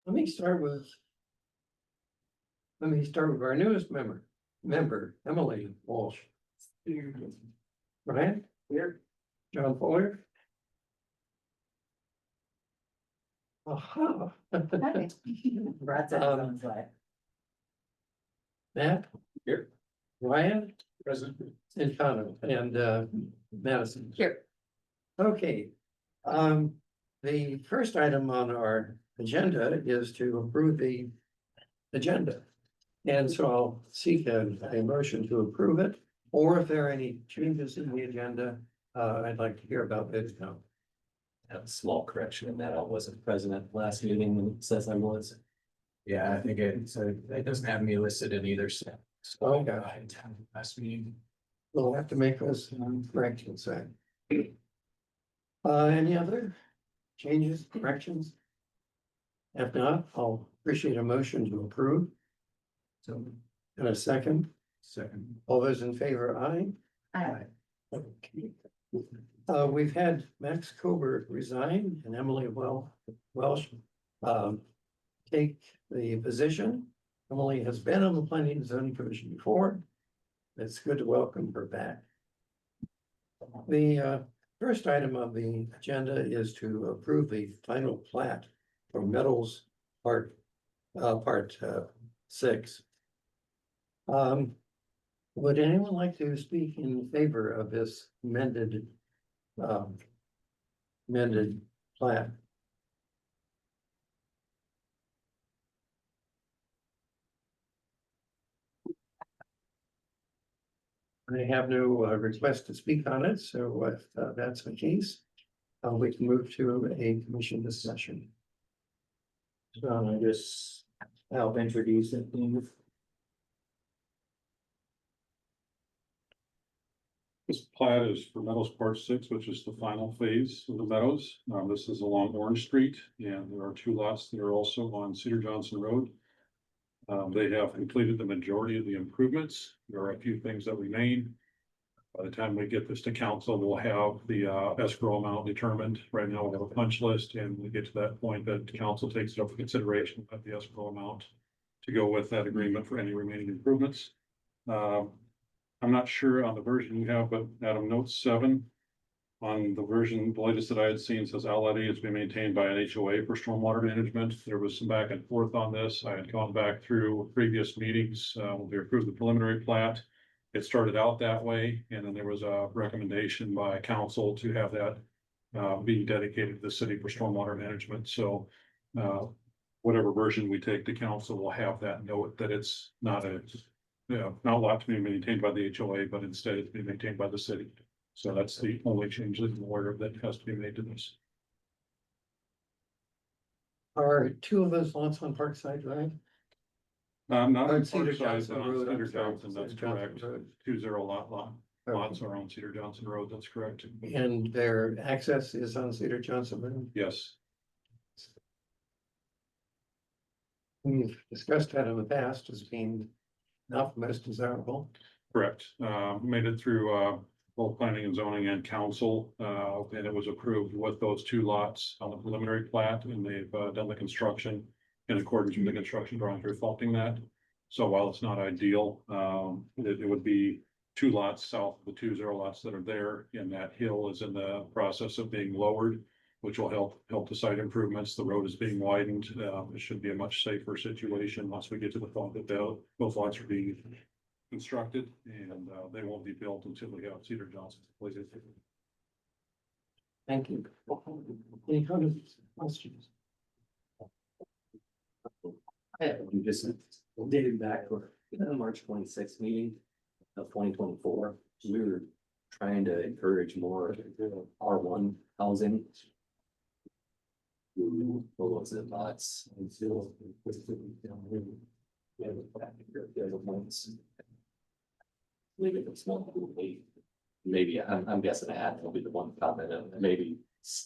Let me start with. Let me start with our newest member, Emily Walsh. Brian? Here. John Fuller? Aha. Brad's on his own side. Matt? Here. Ryan? Present. And Connor, and Madison. Here. Okay. The first item on our agenda is to approve the agenda. And so I'll seek a motion to approve it, or if there are any changes in the agenda, I'd like to hear about it now. Have a small correction in that I wasn't present last meeting when it says I was. Yeah, I think it doesn't have me listed in either step. Okay. Last meeting. We'll have to make those corrections then. Any other changes, corrections? If not, I'll appreciate a motion to approve. So, in a second, all those in favor, aye? Aye. Okay. We've had Max Coburg resign and Emily Welsh take the position. Emily has been on the planning and zoning commission before. It's good to welcome her back. The first item of the agenda is to approve the final plat for Meadows Part 6. Would anyone like to speak in favor of this amended plat? I have no request to speak on it, so if that's the case, we can move to a commission discussion. So I just help introduce it. This plat is for Meadows Part 6, which is the final phase of the Meadows. This is along Orange Street, and there are 2 lots that are also on Cedar Johnson Road. They have completed the majority of the improvements. There are a few things that remain. By the time we get this to council, we'll have the escrow amount determined. Right now, we have a punch list, and we get to that point that council takes it up for consideration of the escrow amount to go with that agreement for any remaining improvements. I'm not sure on the version you have, but Adam, note 7 on the version, the latest that I had seen says outlet is being maintained by an HOA for stormwater management. There was some back and forth on this. I had gone back through previous meetings when we approved the preliminary plat. It started out that way, and then there was a recommendation by council to have that being dedicated to the city for stormwater management. So whatever version we take to council will have that note that it's not not allowed to be maintained by the HOA, but instead it's being maintained by the city. So that's the only change that I'm aware of that has to be made to this. Are 2 of those lots on Parkside Drive? Not On on Cedar Parkside, Johnson but on Road, I'm Cedar sorry, Johnson, that's Cedar Johnson correct. Road. 2 lots are on Cedar Johnson Road, that's correct. And their access is on Cedar Johnson Road. Yes, We've discussed that in the past as being not the most desirable. correct. Made it through both planning and zoning and council, and it was approved with those 2 lots on the preliminary plat, and they've done the construction in accordance with the construction drawings reflecting that. So while it's not ideal, it would be 2 lots south of the 2 lots that are there, and that hill is in the process of being lowered, which will help the site improvements. The road is being widened. It should be a much safer situation once we get to the point that both lots are being constructed, and they won't be built until we have Cedar Johnson completed. Thank you. Any comments, questions? We just dated back for the March 26th meeting of 2024. We were trying to encourage more R1 housing. What was it, lots? Maybe I'm guessing Ad will be the one comment, and maybe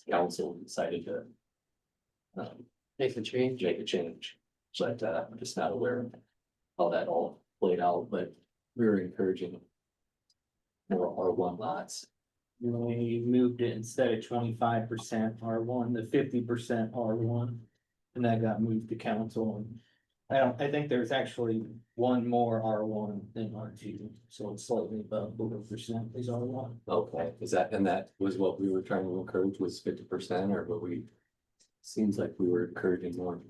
council decided to Make a change. make a change. But I'm just not aware of how that all played out, but we were encouraging more R1 lots. We moved it instead of 25% R1 to 50% R1. and that got moved to council, and I think there's actually one more R1 than R2, so it's slightly above the percent is R1. Okay, is that, and that was what we were trying to encourage was 50% or what we? Seems like we were encouraging more.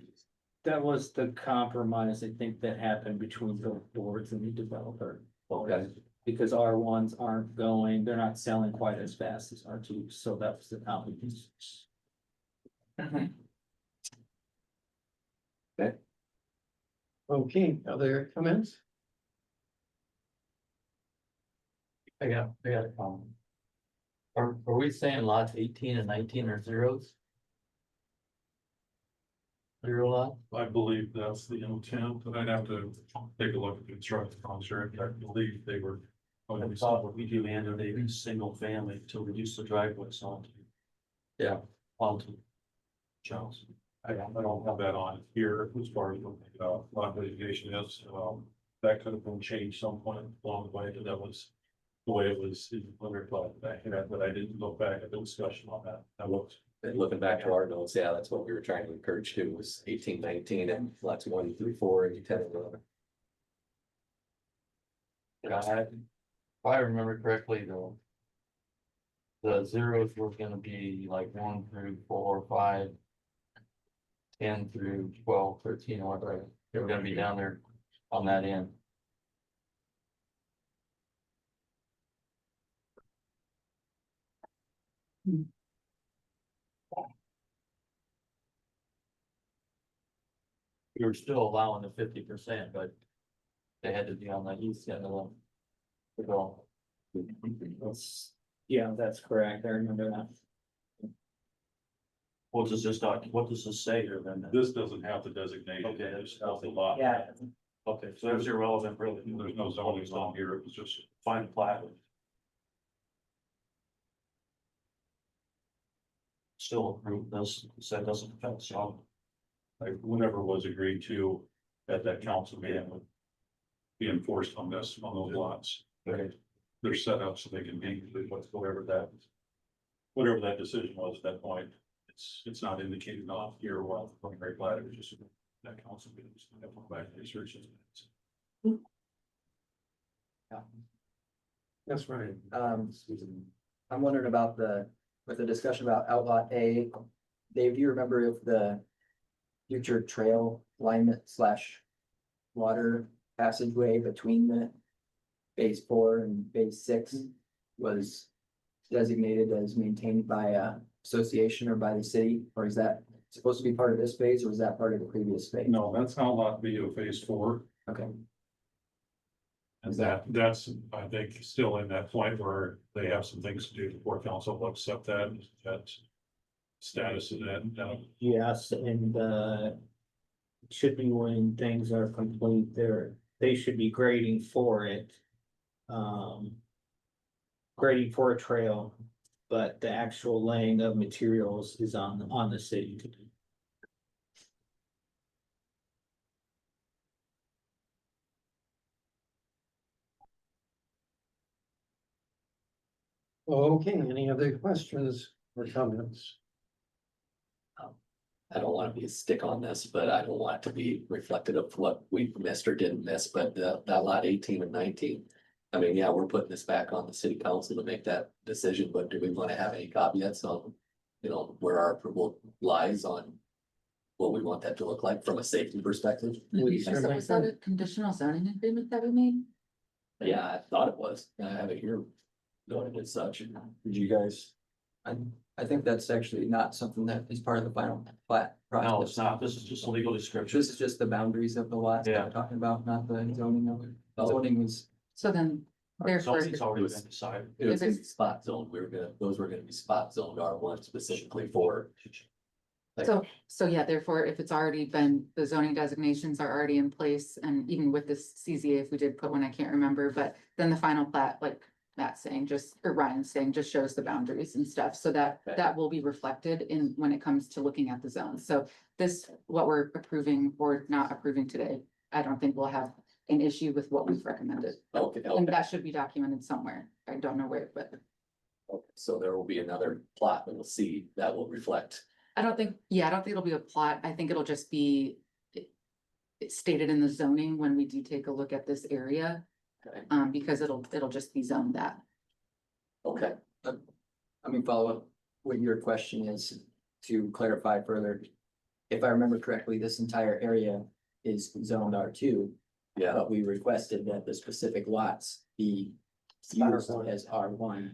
That was the compromise, I think, that happened between the boards and the developer. Okay. Because R1s aren't going, they're not selling quite as fast as R2s, so that was the compromise. Okay, other comments? I got a comment. Are we saying lots 18 and 19 are zeros? Zero lot? I believe that's the intent, but I'd have to take a look at the construction contract. I believe they were. I thought what we mandated a single family to reduce the driveways onto. Yeah. Onto. Charles. I don't have that on here as far as what lot litigation is, that could have been changed some point along the way, but that was. The way it was reflected back in that, but I didn't look back at the discussion on that. I looked. And looking back to our notes, yeah, that's what we were trying to encourage to was 18, 19 and lots 1 through 4 and 10 and 11. If I remember correctly, though. The zeros were gonna be like 1 through 4, 5. 10 through 12, 13, or whatever. They were gonna be down there on that end. We were still allowing the 50%, but they had to be on the east end of the goal. Yeah, that's correct, I remember that. What does this say here then? This doesn't have the designation, Okay, it just has the lot. Yeah, Okay, so that's irrelevant, really. There's no zoning on here, it was just. Fine plat. Still approve this, so it doesn't affect some. Like whatever was agreed to at that council meeting would be enforced on this, on those lots. They're set up so they can be, whatever that decision was at that point. It's not indicated off here while the preliminary plat, it was just that council meeting. So I have to go back and research it. That's right. I'm wondering about with the discussion about outlot A. Dave, do you remember if the future trail alignment / water passageway between the phase 4 and phase 6 was designated as maintained by a association or by the city, or is that supposed to be part of this phase, or was that part of the previous phase? No, that's outlot B of phase 4. Okay, And that's, I think, still in that point where they have some things to do before council will accept that status of that. Yes, and should be when things are complete, they should be grading for it. Grading for a trail, but the actual laying of materials is on the city to do. Okay, any other questions or comments? I don't want to be a stick on this, but I don't want it to be reflected of what we missed or didn't miss, but that lot 18 and 19. I mean, yeah, we're putting this back on the city council to make that decision, but do we want to have any caveats on, where our approval lies on what we want that to look like from a safety perspective? We So certainly was that a conditional zoning agreement that we made? Yeah, I thought it was. I have it here. Noted as such. did you guys? I think that's actually not something that is part of the final plat process. No, it's not. This is just a legal description. This is just the boundaries of the lots that Yeah. we're talking about, not the zoning of it. Zoning was, So then, therefore, Zoning's already been decided. It was Is it- spot zone. Those were gonna be spot zoned R1 specifically for. so yeah, therefore, if it's already been, the zoning designations are already in place, and even with this CZA, if we did put one, I can't remember, but then the final plat, like Matt's saying, or Ryan's saying, just shows the boundaries and stuff, so that Okay. that will be reflected in when it comes to looking at the zones. So this, what we're approving or not approving today, I don't think we'll have an issue with what we've recommended. Okay, And okay. that should be documented somewhere. I don't know where, but Okay, so there will be another plot that we'll see that will reflect I don't think it'll be a plot. I think it'll just be it's stated in the zoning when we do take a look at this area. Okay. Because it'll just be zoned that. Okay, I mean, follow up what your question is to clarify further. If I remember correctly, this entire area is zoned R2, yeah, but we requested that the specific lots be used as R1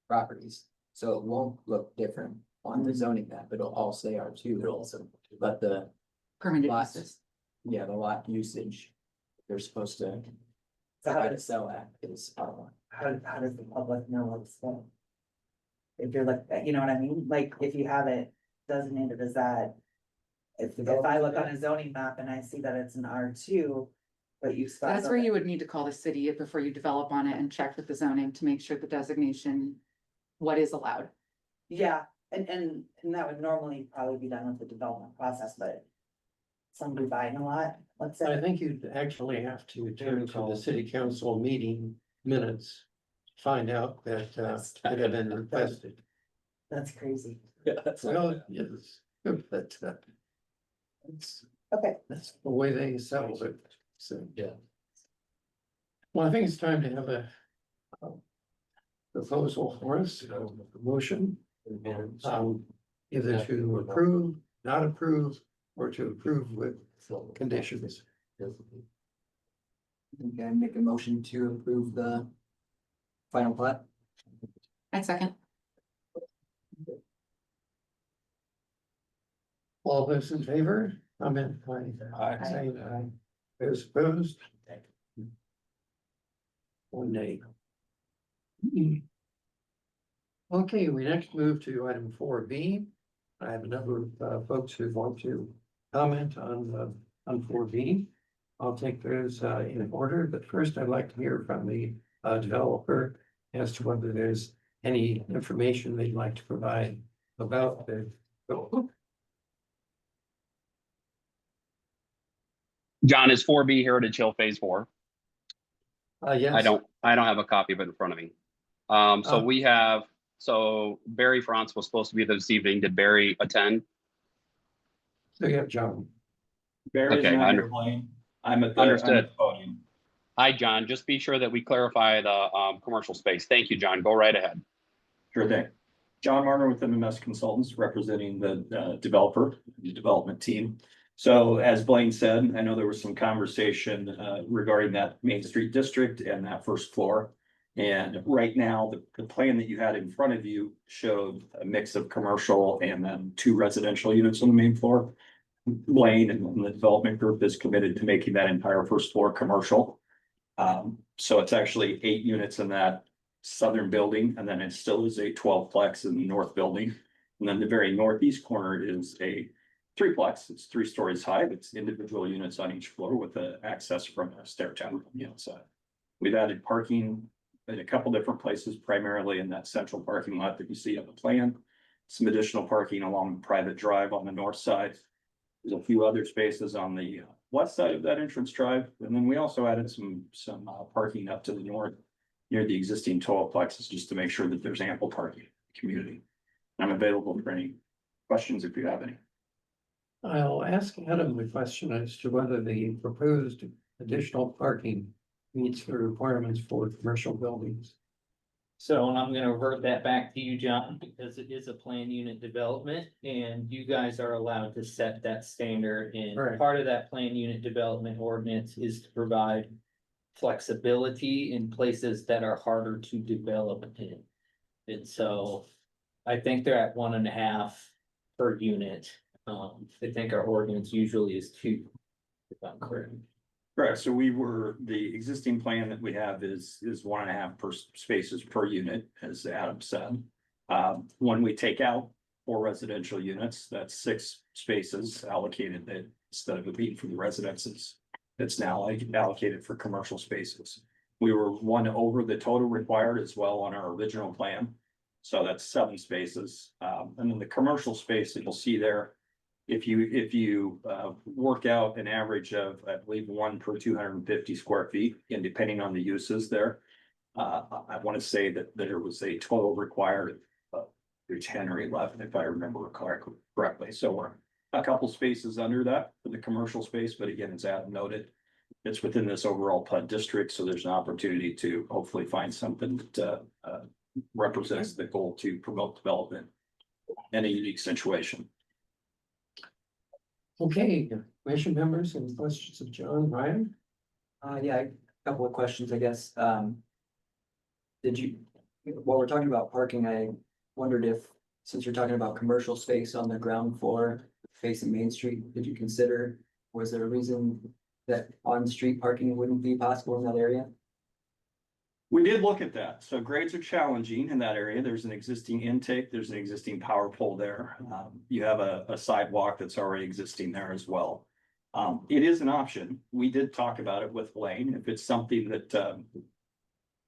properties. So it won't look different on the zoning map. It'll all say R2, it'll also. but the, Permitted Lots. uses. yeah, the lot usage they're supposed to So try to sell at is R1. how does the public know it's there? If you're like, you know what I mean? Like, if you have it designated as that. If I look on a zoning map and I see that it's an R2, but you. That's where you would need to call the city before you develop on it and check with the zoning to make sure the designation, what is allowed. Yeah, and that would normally probably be done with the development process, but. Somebody buying a lot, let's I say, think you'd actually have to turn to the city council meeting minutes. Find out that it had been requested. that's crazy. Yeah, that's Well, yes, but Okay, that's the way they settled it, so. Yeah. Well, I think it's time to have a proposal for us, a motion, either to approve, not approve, or to approve with conditions. Okay, I make a motion to approve the final plat. I'd second. All those in favor, comment by Aye. saying aye. Those opposed? One nay. Okay, we next move to item 4B. I have a number of folks who want to comment on 4B. I'll take those in order, but first I'd like to hear from the developer as to whether there's any information they'd like to provide about the. John, is 4B Heritage Hill Phase 4? Yes. I don't have a copy of it in front of me. So Barry France was supposed to be there this evening. Did Barry attend? So you have John. Barry's Okay, not here playing. I'm at the. Understood. I'm at the podium. Hi, John. Just be sure that we clarify the commercial space. Thank you, John. Go right ahead. Sure thing. John Marner with MMS Consultants, representing the developer, the development team. So as Blaine said, I know there was some conversation regarding that Main Street district and that first floor. And right now, the plan that you had in front of you showed a mix of commercial and then 2 residential units on the main floor. Blaine and the development group is committed to making that entire first floor commercial. So it's actually 8 units in that southern building, and then it still is a 12-plex in the north building. And then the very northeast corner is a 3-plex. It's 3 stories high. It's individual units on each floor with access from a stair tower on the outside. We've added parking in a couple different places, primarily in that central parking lot that you see on the plan. Some additional parking along the private drive on the north side. There's a few other spaces on the west side of that entrance drive. And then we also added some parking up to the north near the existing toll plexus, just to make sure that there's ample parking in the community. I'm available for any questions if you have any. I'll ask Adam the question as to whether the proposed additional parking meets the requirements for commercial buildings. So, and I'm gonna revert that back to you, John, because it is a planned unit development and you guys are allowed to set that standard. And Right. part of that planned unit development ordinance is to provide flexibility in places that are harder to develop in. And so I think they're at 1.5 per unit. I think our ordinance usually is 2, if I'm correct. Correct, so the existing plan that we have is 1.5 spaces per unit, as Adam said. When we take out 4 residential units, that's 6 spaces allocated that instead of it being for the residences. It's now allocated for commercial spaces. We were 1 over the total required as well on our original plan. So that's 7 spaces, and then the commercial space that you'll see there. If you work out an average of, I believe, 1 per 250 square feet, and depending on the uses there. I want to say that there was a total required of through 10 or 11, if I remember correctly. So we're a couple spaces under that for the commercial space, but again, as Adam noted, it's within this overall PUD district, so there's an opportunity to hopefully find something that represents the goal to promote development in a unique situation. Okay, commission members, any questions of John, Ryan? Yeah, a couple of questions, I guess. While we're talking about parking, I wondered if, since you're talking about commercial space on the ground floor facing Main Street, did you consider, was there a reason that on-street parking wouldn't be possible in that area? We did look at that. So grades are challenging in that area. There's an existing intake, there's an existing power pole there. You have a sidewalk that's already existing there as well. It is an option. We did talk about it with Blaine. If it's something that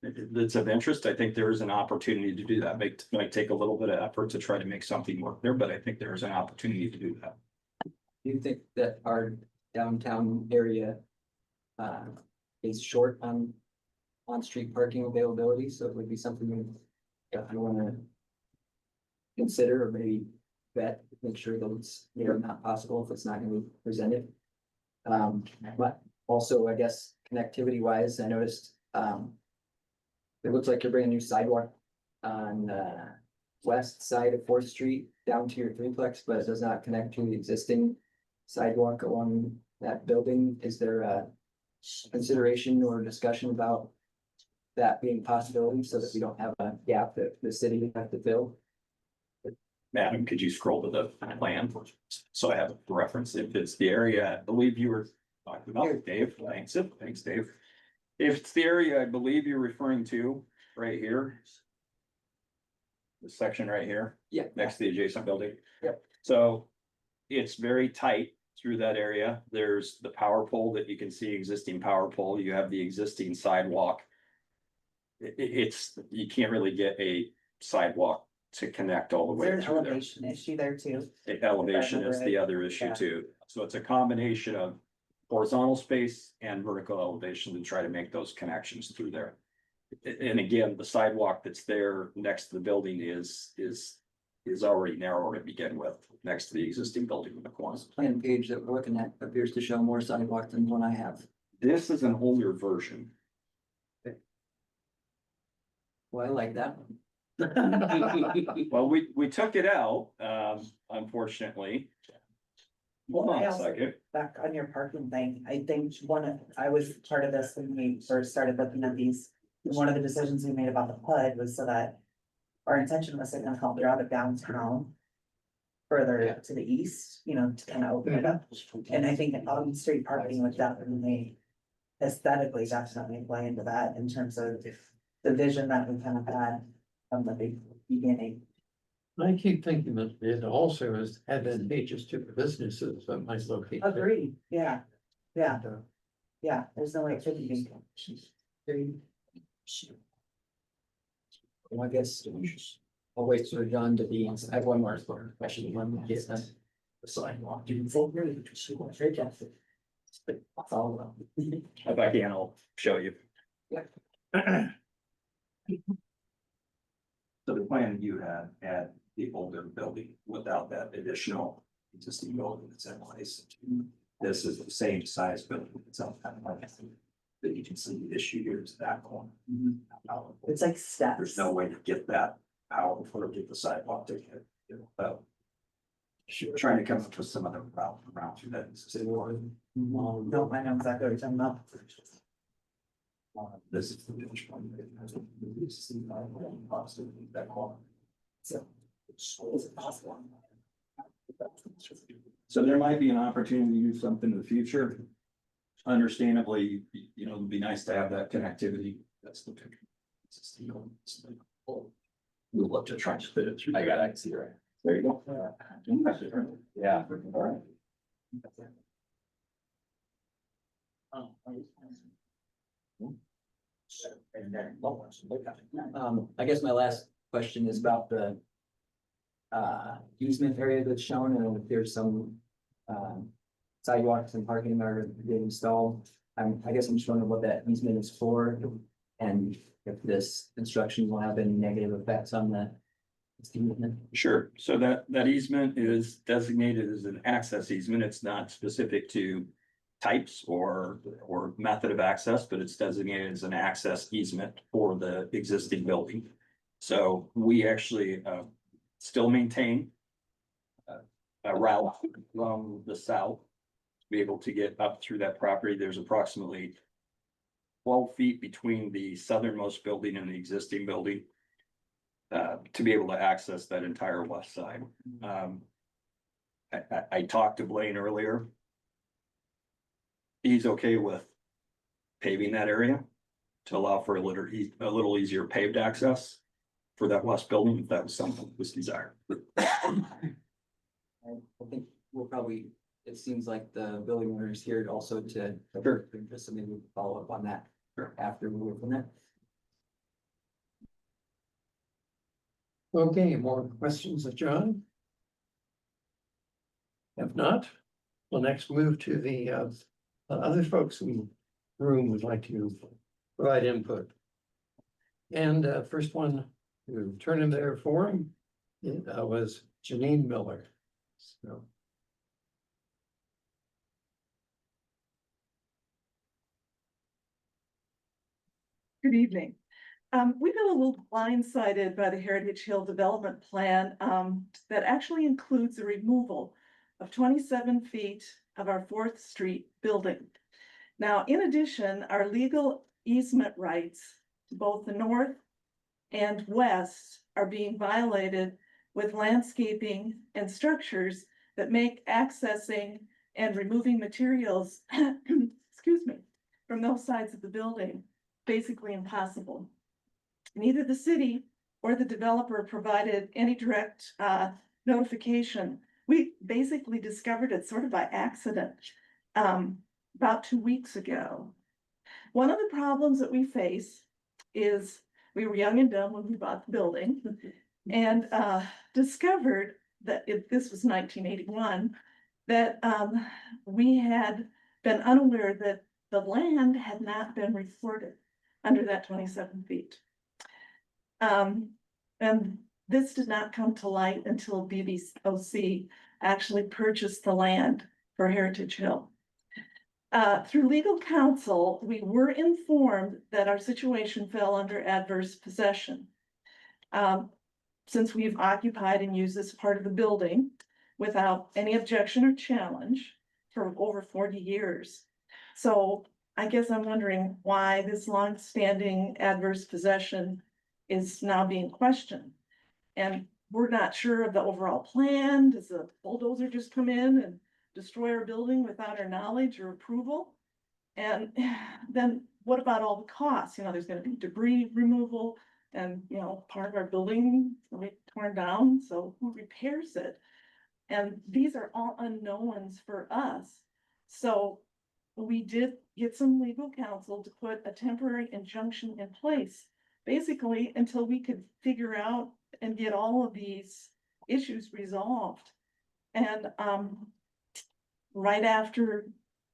that's of interest, I think there is an opportunity to do that. Might take a little bit of effort to try to make something work there, but I think there is an opportunity to do that. Do you think that our downtown area is short on-street parking availability? So it would be something we definitely want to consider or maybe vet, make sure that it's, not possible if it's not going to be presented. But also, I guess, connectivity wise, I noticed it looks like you're bringing a new sidewalk on the west side of 4th Street down to your threeplex, but it does not connect to the existing sidewalk along that building. Is there a consideration or discussion about that being a possibility so that we don't have a gap that the city would have to fill? Madam, could you scroll to the plan? So I have a reference. If it's the area, I believe you were talking about, Dave. Thanks, Dave. If it's the area I believe you're referring to right here. The section right here. Yeah. Next to the adjacent building. Yep. So it's very tight through that area. There's the power pole that you can see, existing power pole. You have the existing sidewalk. It's, you can't really get a sidewalk to connect all the Is way there an through there. elevation issue there too? The elevation is the other issue Yeah. too. So it's a combination of horizontal space and vertical elevation to try to make those connections through there. And again, the sidewalk that's there next to the building is already narrow to begin with, next to the existing building in the corner. Plan page that we're looking at appears to show more sidewalk than the one I have. This is an older version. Well, I like that one. Well, we took it out, unfortunately. Hold on a second. Back on your parking thing, I think I was part of this when we first started looking at these. And one of the decisions we made about the PUD was so that our intention was to kind of help draw it downtown. Further to the east, to kind of open it up. And I think on street parking would definitely aesthetically definitely play into that in terms of the vision that we kind of had from the beginning. I keep thinking that it also is advantageous to the businesses that might locate. there. Agreed, yeah, yeah, And, yeah, there's no way it couldn't be. Agreed. Well, I guess I'll wait for John to be, I have one more question. One gets done. The sidewalk. Follow up. If I can, I'll show you. So the plan you had the older building without that additional existing building that's in place. This is the same size building itself. That you can see the issue here is that corner. It's like steps. There's no way to get that power before get the sidewalk to get, trying to come up with some other route around through that. No, I know exactly what you're talking about. This is the finish point. This is that corner. So, is it possible? So there might be an opportunity to do something in the future. Understandably, it'd be nice to have that connectivity. That's the picture. We'll look to try to fit it through. I got it, I see, right? There you go. Yeah. All right. I guess my last question is about the easement area that's shown, and if there's some sidewalks and parking are being installed. I guess I'm just wondering what that easement is for, and if this construction will have any negative effects on the Sure, so that easement is designated as an access easement, it's not specific to types or method of access, but it's designated as an access easement for the existing building. So we actually still maintain a route from the south to be able to get up through that property. There's approximately 12 feet between the southernmost building and the existing building to be able to access that entire west side. I talked to Blaine earlier. He's okay with paving that area to allow for a little easier paved access for that west building, if that was something that was desired. I think we'll probably, it seems like the building owner is here also to. Sure. Just so maybe we can follow up on that after we move from that. Okay, more questions of John? If not, we'll next move to the other folks in the room would like to provide input. And first one to turn in their form was Janine Miller. So. Good evening. We've been a little blindsided by the Heritage Hill Development Plan that actually includes the removal of 27 feet of our 4th Street building. Now, in addition, our legal easement rights to both the north and west are being violated with landscaping and structures that make accessing and removing materials, excuse me, from those sides of the building basically impossible. Neither the city or the developer provided any direct notification. We basically discovered it sort of by accident about 2 weeks ago. One of the problems that we face is we were young and dumb when we bought the building and discovered that this was 1981, that we had been unaware that the land had not been recorded under that 27 feet. And this did not come to light until BBOC actually purchased the land for Heritage Hill. Through legal counsel, we were informed that our situation fell under adverse possession. Since we've occupied and used this part of the building without any objection or challenge for over 40 years. So I guess I'm wondering why this long-standing adverse possession is now being questioned. And we're not sure of the overall plan. Does the bulldozer just come in and destroy our building without our knowledge or approval? And then what about all the costs? You know, there's gonna be debris removal and, you know, part of our building will be torn down, so who repairs it? And these are all unknowns for us. So we did get some legal counsel to put a temporary injunction in place, basically until we could figure out and get all of these issues resolved. And right after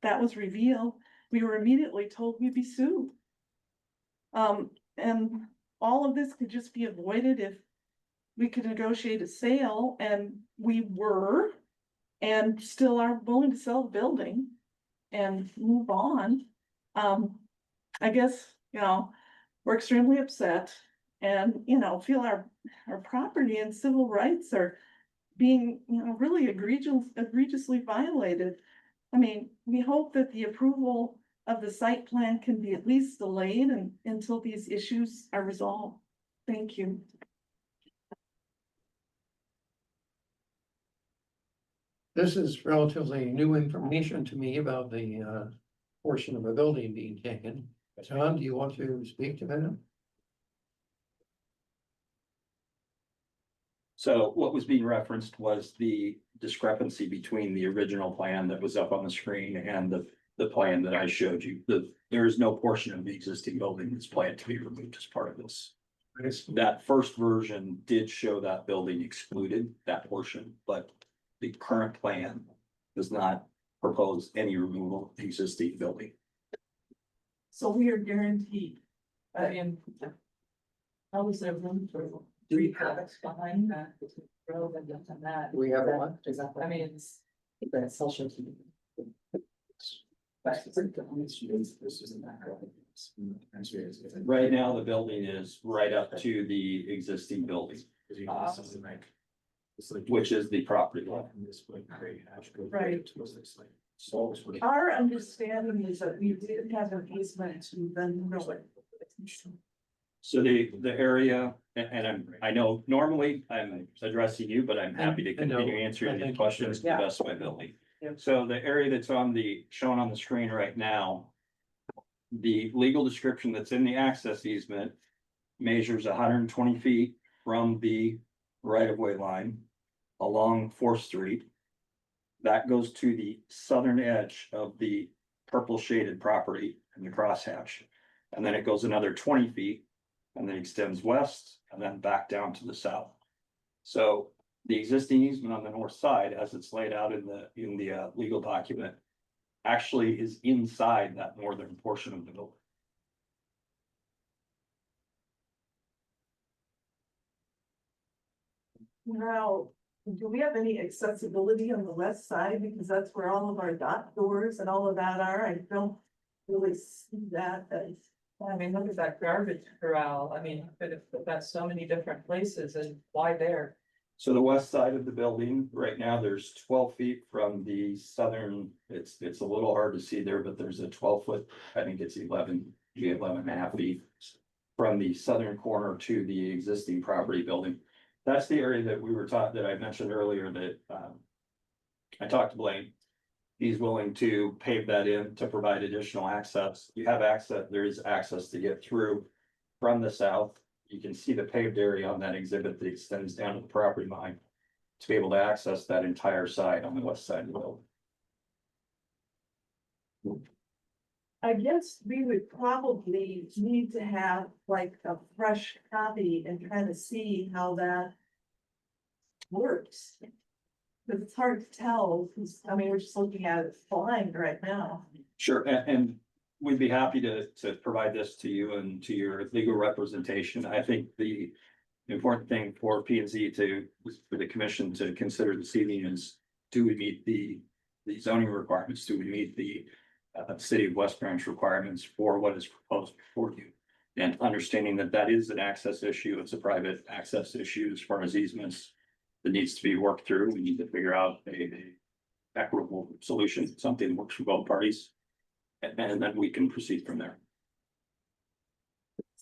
that was revealed, we were immediately told we'd be sued. And all of this could just be avoided if we could negotiate a sale, and we were, and still are willing to sell the building and move on. I guess, you know, we're extremely upset and, you know, feel our property and civil rights are being, you know, really egregiously violated. I mean, we hope that the approval of the site plan can be at least delayed until these issues are resolved. Thank you. This is relatively new information to me about the portion of a building being taken. John, do you want to speak to that? So what was being referenced was the discrepancy between the original plan that was up on the screen and the plan that I showed you. There is no portion of the existing building that's planned to be removed as part of this. That first version did show that building excluded, that portion, but the current plan does not propose any removal of the existing building. So we are guaranteed, and how is there room for tree products behind that, relevant to that. We have one, Exactly. I mean, it's. Right now, the building is right up to the existing building, which is the property line. Right. Our understanding is that we did have an easement to the north. So the area, and I know normally I'm addressing you, but I'm happy to I know. continue answering Thank these you. questions to the best of my ability. Yeah. So the area that's shown on the screen right now. The legal description that's in the access easement measures 120 feet from the right-of-way line along Fourth Street. That goes to the southern edge of the purple shaded property in the crosshatch. And then it goes another 20 feet and then extends west and then back down to the south. So the existing easement on the north side, as it's laid out in the legal document, actually is inside that northern portion of the building. Now, do we have any accessibility on the west side? Because that's where all of our dock doors and all of that are. I don't really see that as. I mean, look at that garbage corral. I mean, but if that's so many different places and why there? So the west side of the building, right now, there's 12 feet from the southern, it's a little hard to see there, but there's a 12-foot, I think it's 11 and a half feet. From the southern corner to the existing property building. That's the area that we were taught, that I mentioned earlier that I talked to Blaine. He's willing to pave that in to provide additional access. You have access, there is access to get through from the south. You can see the paved area on that exhibit that extends down to the property line to be able to access that entire side on the west side of the building. I guess we would probably need to have like a fresh copy and kind of see how that works. But it's hard to tell, because, I mean, we're just looking at it blind right now. Sure, and we'd be happy to provide this to you and to your legal representation. I think the important thing for P and Z for the commission to consider this evening is, do we meet the zoning requirements? Do we meet the city of West Branch requirements for what is proposed before you? And understanding that that is an access issue, it's a private access issue as far as easements that needs to be worked through. We need to figure out a equitable solution, something that works for both parties. And then we can proceed from there.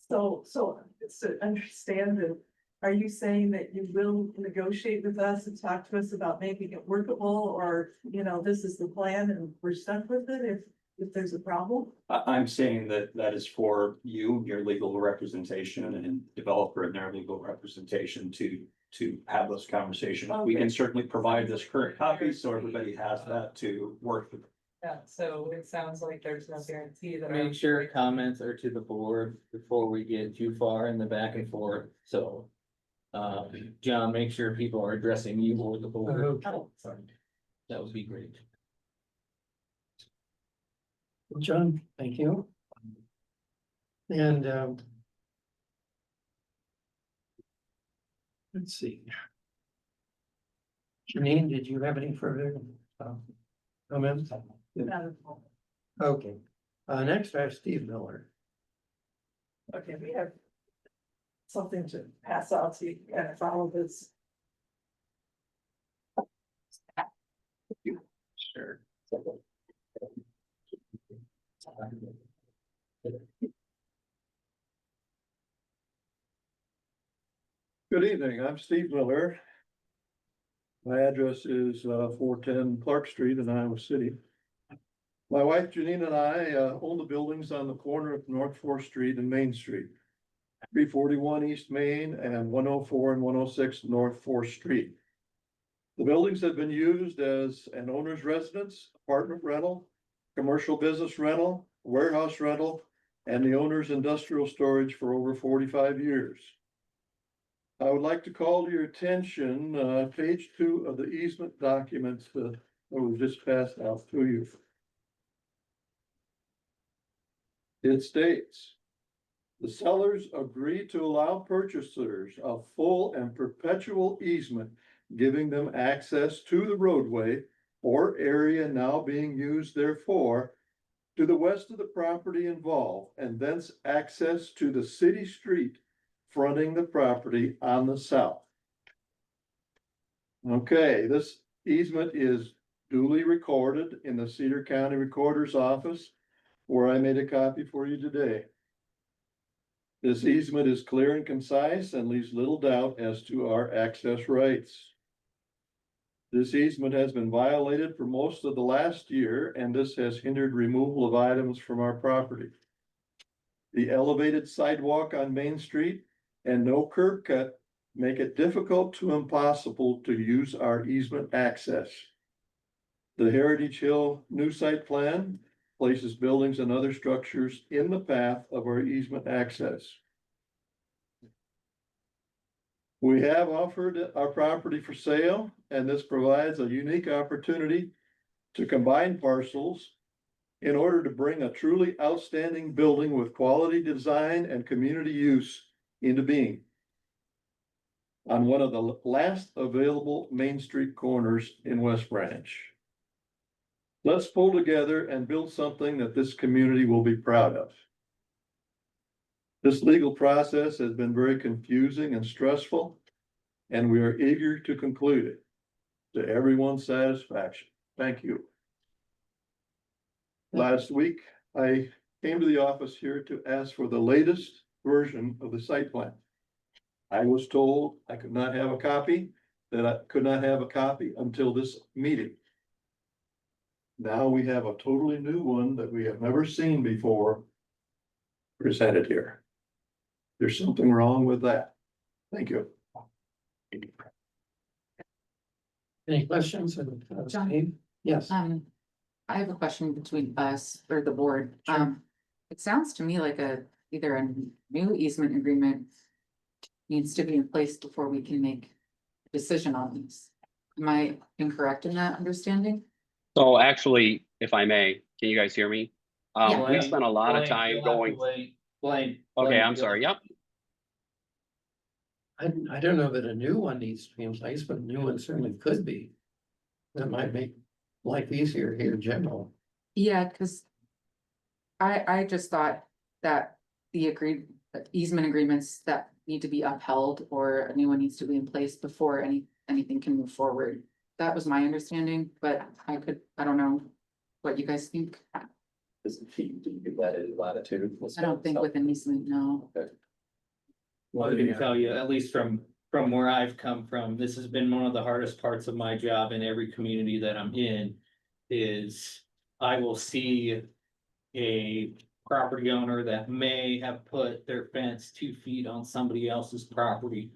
So to understand it, are you saying that you will negotiate with us and talk to us about making it workable, or, you know, this is the plan and we're stuck with it if there's a problem? I'm saying that is for you, your legal representation, and developer and their legal representation to have those conversations. We can certainly provide this current copy, so everybody has that to work with. Yeah, so it sounds like there's no guarantee that. Make sure comments are to the board before we get too far in the back and forth, so. John, make sure people are addressing you or the board. Okay. Oh, sorry. That would be great. John, thank you. And let's see. Janine, did you have any further comments? Okay, next I have Steve Miller. Okay, we have something to pass out so you can kind of follow this. Sure. Good evening, I'm Steve Miller. My address is 410 Clark Street in Iowa City. My wife Janine and I own the buildings on the corner of North Fourth Street and Main Street. 341 East Main and 104 and 106 North Fourth Street. The buildings have been used as an owner's residence, apartment rental, commercial business rental, warehouse rental, and the owner's industrial storage for over 45 years. I would like to call to your attention, page 2 of the easement documents that was just passed out to you. It states, The sellers agree to allow purchasers a full and perpetual easement, giving them access to the roadway or area now being used therefore to the west of the property involved, and thence access to the city street fronting the property on the south. Okay, this easement is duly recorded in the Cedar County Recorder's Office, where I made a copy for you today. This easement is clear and concise and leaves little doubt as to our access rights. This easement has been violated for most of the last year, and this has hindered removal of items from our property. The elevated sidewalk on Main Street and no curb cut make it difficult to impossible to use our easement access. The Heritage Hill new site plan places buildings and other structures in the path of our easement access. We have offered our property for sale, and this provides a unique opportunity to combine parcels in order to bring a truly outstanding building with quality design and community use into being on one of the last available Main Street corners in West Branch. Let's pull together and build something that this community will be proud of. This legal process has been very confusing and stressful, and we are eager to conclude it to everyone's satisfaction. Thank you. Last week, I came to the office here to ask for the latest version of the site plan. I was told I could not have a copy, that I could not have a copy until this meeting. Now we have a totally new one that we have never seen before presented here. There's something wrong with that. Thank you. Any questions? John? Steve? Yes. I have a question between us or the board. Sure. It sounds to me like either a new easement agreement needs to be in place before we can make a decision on these. Am I incorrect in that understanding? So actually, if I may, can you guys hear me? Yeah. We spent a lot of Blaine, time you'll have to going, wait. Blaine. okay, Blaine, I'm you'll sorry, yep. I don't know that a new one needs to be in place, but a new one certainly could be. That might make life easier here in general. Yeah, because I just thought that the easement agreements that need to be upheld or a new one needs to be in place before anything can move forward. That was my understanding, but I don't know what you guys think. Does the fee give that in latitude? I don't think with an easement, no. Well, I can tell you, at least from where I've come from, this has been one of the hardest parts of my job in every community that I'm in. Is I will see a property owner that may have put their fence 2 feet on somebody else's property.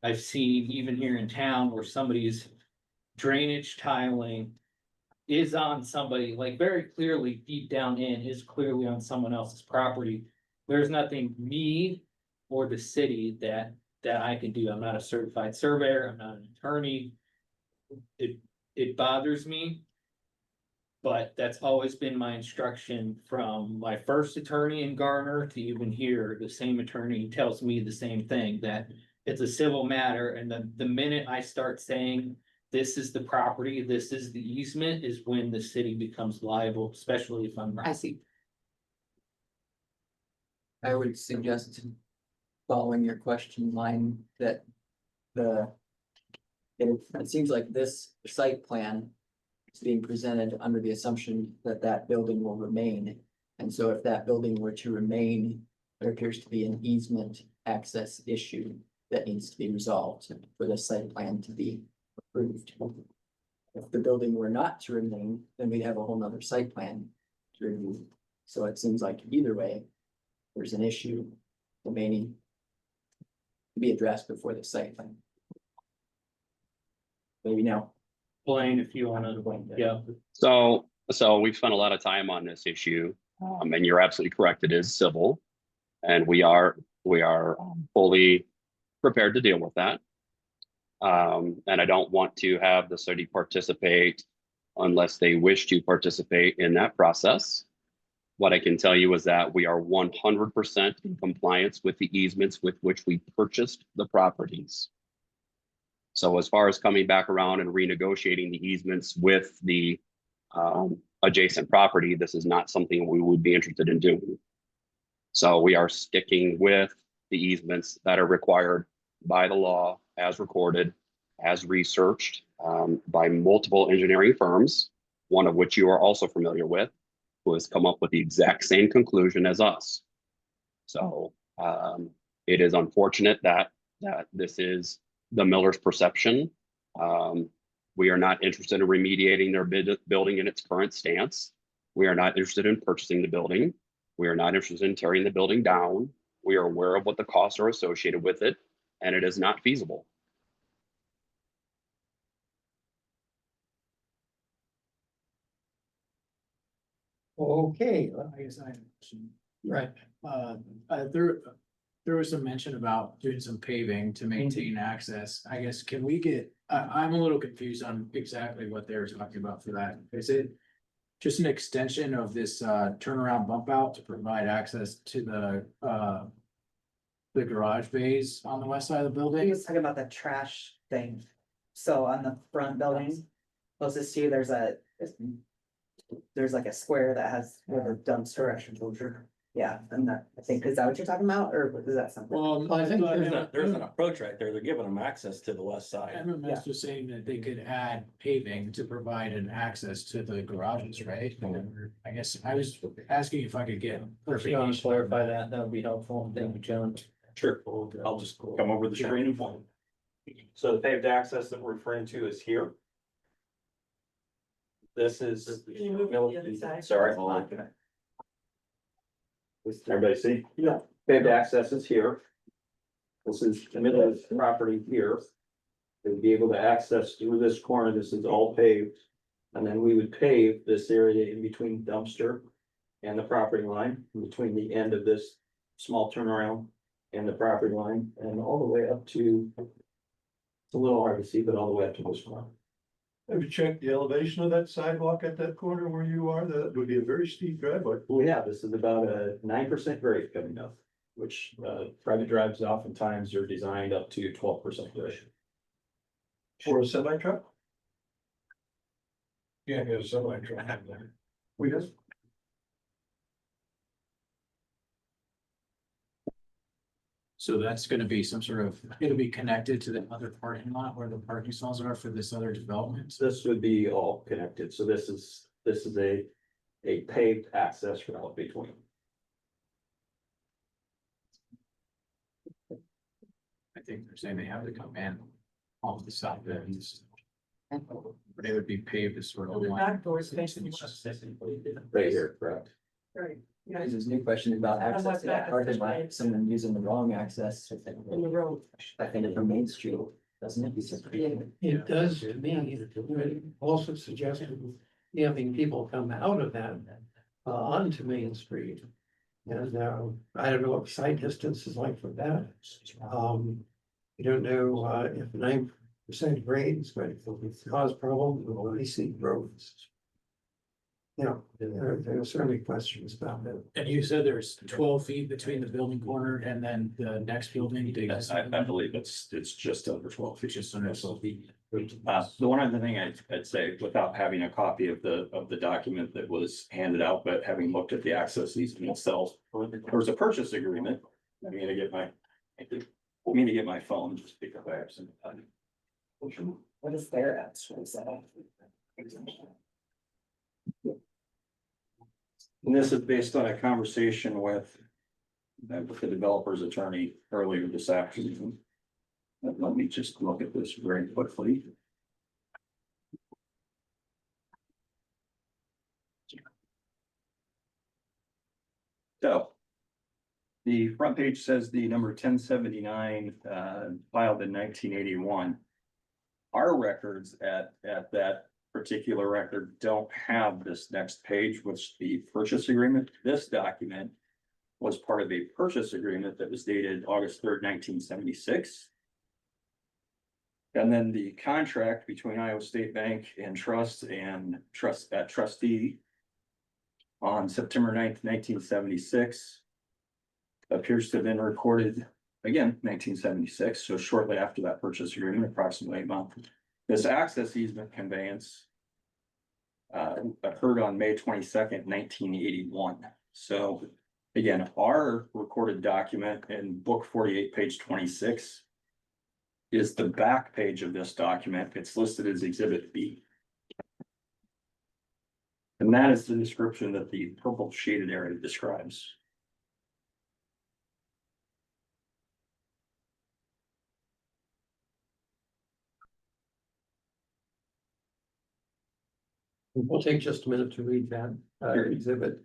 I've seen even here in town where somebody's drainage tiling is on somebody, like very clearly deep down in is clearly on someone else's property. There's nothing me or the city that I can do. I'm not a certified surveyor. I'm not an attorney. It bothers me. But that's always been my instruction from my first attorney in Garner to even here. The same attorney tells me the same thing, that it's a civil matter. And the minute I start saying this is the property, this is the easement, is when the city becomes liable, especially if I'm I right. see. I would suggest, following your question line, that it seems like this site plan is being presented under the assumption that that building will remain. And so if that building were to remain, there appears to be an easement access issue that needs to be resolved for the site plan to be approved. If the building were not to remain, then we'd have a whole nother site plan to review. So it seems like either way, there's an issue remaining to be addressed before the site plan. Maybe now. Blaine, if you wanna, yeah. So we've spent a lot of time on this issue, and you're absolutely correct, it is civil. And we are fully prepared to deal with that. And I don't want to have the city participate unless they wish to participate in that process. What I can tell you is that we are 100% in compliance with the easements with which we purchased the properties. So as far as coming back around and renegotiating the easements with the adjacent property, this is not something we would be interested in doing. So we are sticking with the easements that are required by the law, as recorded, as researched by multiple engineering firms, one of which you are also familiar with, who has come up with the exact same conclusion as us. So it is unfortunate that this is the Miller's perception. We are not interested in remediating their building in its current stance. We are not interested in purchasing the building. We are not interested in tearing the building down. We are aware of what the costs are associated with it, and it is not feasible. Okay, I guess I have a question. right. There was some mention about doing some paving to maintain access. I guess, can we get, I'm a little confused on exactly what they were talking about for that. Is it just an extension of this turnaround bump out to provide access to the garage bays on the west side of the He building? was talking about the trash thing. So on the front building, closest to you, there's like a square that has where the dumpster enclosure. Yeah, and that, I think, is that what you're talking about, or is that something? Well, I think There's an approach right there. They're giving them access to the west side. MMS was saying that they could add paving to provide an access to the garages, right? I guess I was asking if I could get. If you want to clarify that, that would be helpful. Thank you, John. Sure, I'll just come over the screen and point. So the paved access that we're referring to is here. This is. Sorry. Everybody see? Yeah. Paved access is here. This is the middle of the property here. They'd be able to access through this corner. This is all paved. And then we would pave this area in between dumpster and the property line, in between the end of this small turnaround and the property line, and all the way up to. It's a little hard to see, but all the way up to this corner. Have you checked the elevation of that sidewalk at that corner where you are? That would be a very steep driveway. We have, this is about a 9% grade coming up, which private drives oftentimes are designed up to 12% grade. For a semi truck? Yeah, a semi truck. We just. So that's gonna be some sort of, it'll be connected to the other parking lot where the parking stalls are for this other development. This would be all connected, so this is a paved access route between. I think they're saying they have to come in off the side there. But it would be paved as sort of. Back doors facing. Right here, correct? Right. This is a new question about access to that parking lot, someone using the wrong access. In the road. I think it from Main Street, doesn't it? It does to me, it also suggested having people come out of that onto Main Street. And I don't know what site distance is like for that. You don't know if 9% grade is going to cause problems with icy roads. Yeah, there are certainly questions about that. And you said there's 12 feet between the building corner and then the next building. I believe it's just under 12 feet. It's just under 12 feet. The one other thing I'd say, without having a copy of the document that was handed out, but having looked at the access easement itself, there was a purchase agreement. I'm gonna get my phone, just because I have some time. What is their actual setup? And this is based on a conversation with the developer's attorney earlier this afternoon. Let me just look at this very quickly. So. The front page says the number 1079 filed in 1981. Our records at that particular record don't have this next page, which the purchase agreement. This document was part of a purchase agreement that was dated August 3rd, 1976. And then the contract between Iowa State Bank and Trust and trustee on September 9th, 1976. Appears to have been recorded again, 1976, so shortly after that purchase agreement, approximately a month. This access easement conveyance occurred on May 22nd, 1981. So again, our recorded document in book 48, page 26 is the back page of this document. It's listed as Exhibit B. And that is the description that the purple shaded area describes. We'll take just a minute to read that exhibit.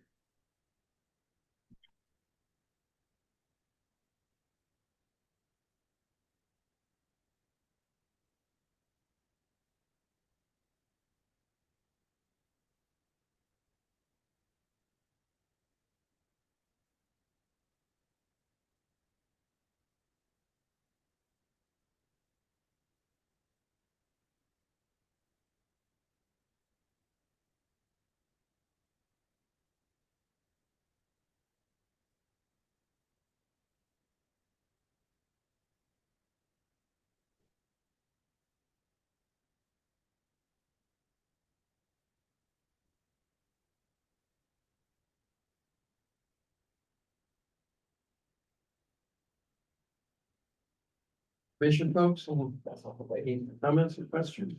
Commission folks, any comments or questions?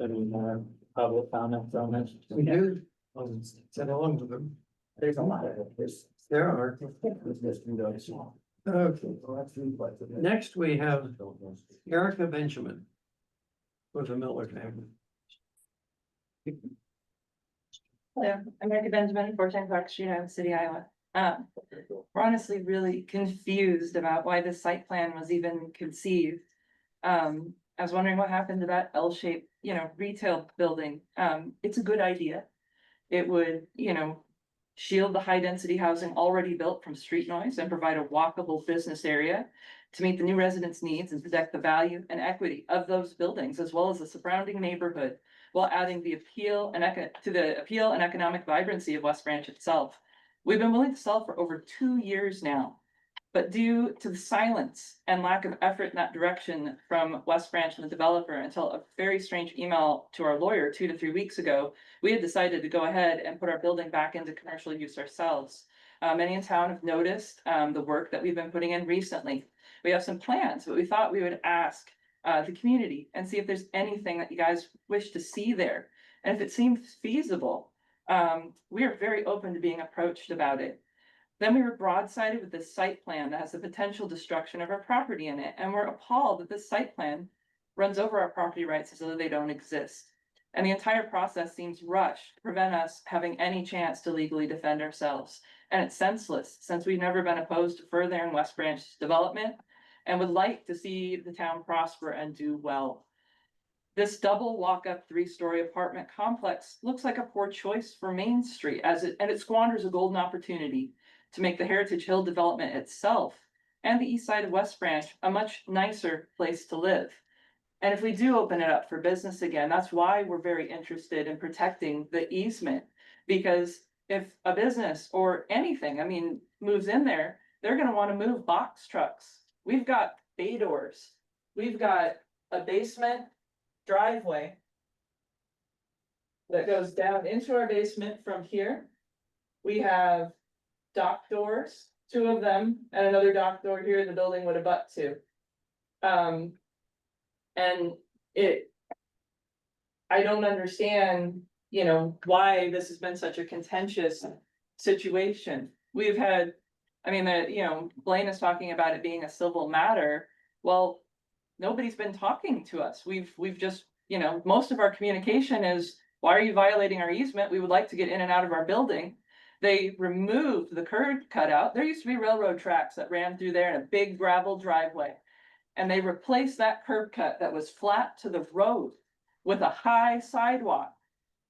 Any more public comments on this? We do, send along with them. There's a lot of it. There are. Okay, next we have Erica Benjamin with the Miller family. Hello, I'm Erica Benjamin, 410 Clark Street, Iowa City, Iowa. We're honestly really confused about why this site plan was even conceived. I was wondering what happened to that L-shaped, retail building. It's a good idea. It would, shield the high-density housing already built from street noise and provide a walkable business area to meet the new residents' needs and protect the value and equity of those buildings as well as the surrounding neighborhood, while adding the appeal and economic vibrancy of West Branch itself. We've been willing to sell for over 2 years now, but due to the silence and lack of effort in that direction from West Branch and the developer until a very strange email to our lawyer 2 to 3 weeks ago, we had decided to go ahead and put our building back into commercial use ourselves. Many in town have noticed the work that we've been putting in recently. We have some plans, but we thought we would ask the community and see if there's anything that you guys wish to see there. And if it seems feasible, we are very open to being approached about it. Then we were broadsided with this site plan that has the potential destruction of our property in it, and we're appalled that this site plan runs over our property rights as though they don't exist. And the entire process seems rushed to prevent us having any chance to legally defend ourselves. And it's senseless, since we've never been opposed to furthering West Branch's development and would like to see the town prosper and do well. This double walk-up 3-story apartment complex looks like a poor choice for Main Street and it squanders a golden opportunity to make the Heritage Hill development itself and the east side of West Branch a much nicer place to live. And if we do open it up for business again, that's why we're very interested in protecting the easement. Because if a business or anything, moves in there, they're gonna wanna move box trucks. We've got bay doors. We've got a basement driveway that goes down into our basement from here. We have dock doors, 2 of them, and another dock door here the building would abut to. And I don't understand, why this has been such a contentious situation. We've had, Blaine is talking about it being a civil matter. Well, nobody's been talking to us. We've just, most of our communication is, why are you violating our easement? We would like to get in and out of our building. They removed the curb cutout. There used to be railroad tracks that ran through there and a big gravel driveway. And they replaced that curb cut that was flat to the road with a high sidewalk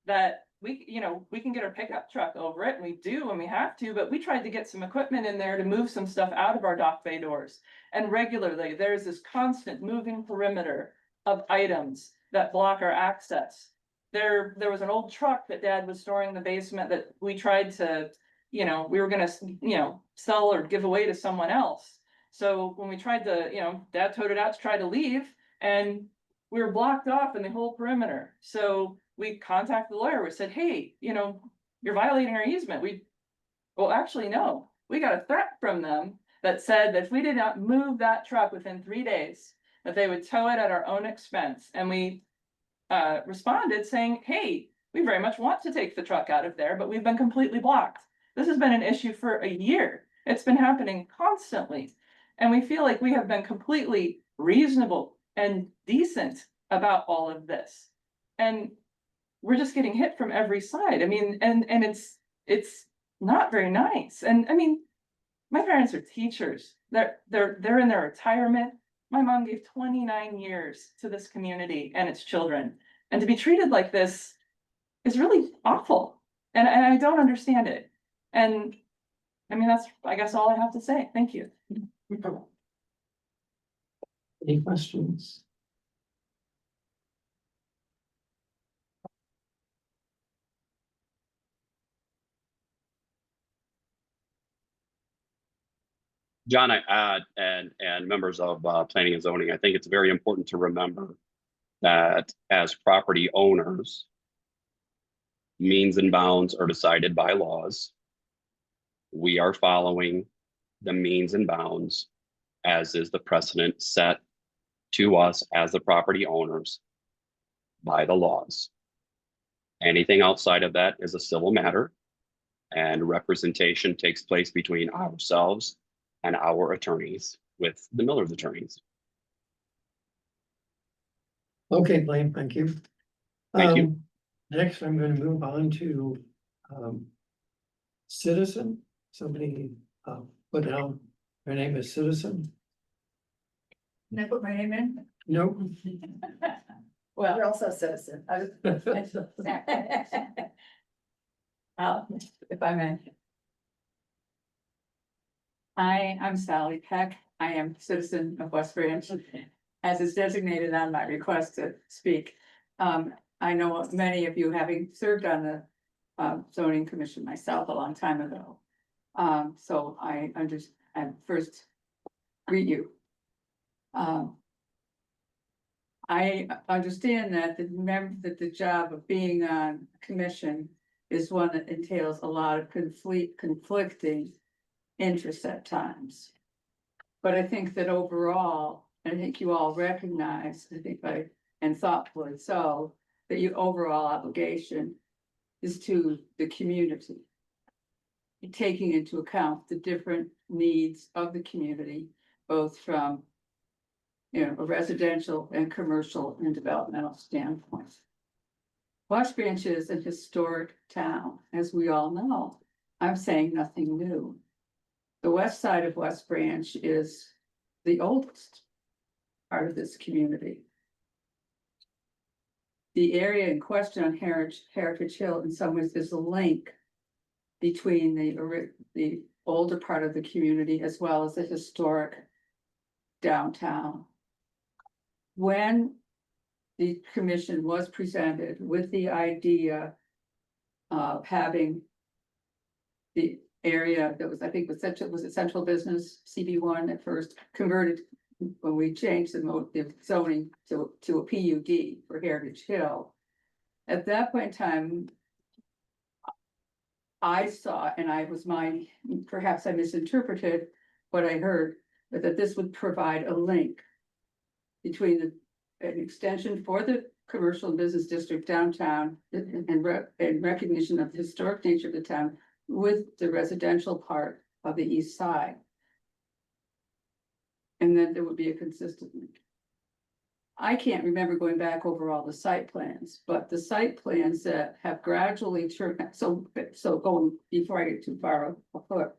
that we can get our pickup truck over it, and we do when we have to, but we tried to get some equipment in there to move some stuff out of our dock bay doors. And regularly, there's this constant moving perimeter of items that block our access. there was an old truck that dad was storing in the basement that we tried to, we were gonna, sell or give away to someone else. So when we tried to, dad towed it out to try to leave, and we were blocked off in the whole perimeter. So we contacted the lawyer, we said, hey, you're violating our easement. Well, actually, no, we got a threat from them that said that if we did not move that truck within 3 days, that they would tow it at our own expense. And we responded saying, hey, we very much want to take the truck out of there, but we've been completely blocked. This has been an issue for a year. It's been happening constantly. And we feel like we have been completely reasonable and decent about all of this. And we're just getting hit from every side. I mean, and it's not very nice. And I mean, my parents are teachers. They're in their retirement. My mom gave 29 years to this community and its children. And to be treated like this is really awful. And I don't understand it. And I mean, that's, I guess, all I have to say. Thank you. Any questions? John, and members of planning and zoning, I think it's very important to remember that as property owners, means and bounds are decided by laws. We are following the means and bounds as is the precedent set to us as the property owners by the laws. Anything outside of that is a civil matter, and representation takes place between ourselves and our attorneys with the Miller's attorneys. Okay, Blaine, thank you. Thank you. Next, I'm going to move on to citizen. Somebody put down their name as citizen. Can I put my name in? Nope. Well, You're also a citizen. if I may. I'm Sally Peck. I am citizen of West Branch, as is designated on my request to speak. I know many of you, having served on the zoning commission myself a long time ago. So I first greet you. I understand that the job of being on commission is one that entails a lot of conflicting interests at times. But I think that overall, I think you all recognize, and thoughtfully so, that your overall obligation is to the community. Taking into account the different needs of the community, both from a residential and commercial and developmental standpoint. West Branch is an historic town, as we all know. I'm saying nothing new. The west side of West Branch is the oldest part of this community. The area in question on Heritage Hill in some ways is a link between the older part of the community as well as the historic downtown. When the commission was presented with the idea of having the area that was, I think, was it central business, CB1 at first, converted when we changed the zoning to a PUD for Heritage Hill. At that point in time, I saw, and perhaps I misinterpreted what I heard, but that this would provide a link between an extension for the commercial and business district downtown and recognition of the historic nature of the town with the residential part of the east side. And then there would be a consistent link. I can't remember going back over all the site plans, but the site plans that have gradually turned, so going before I get too far afoot.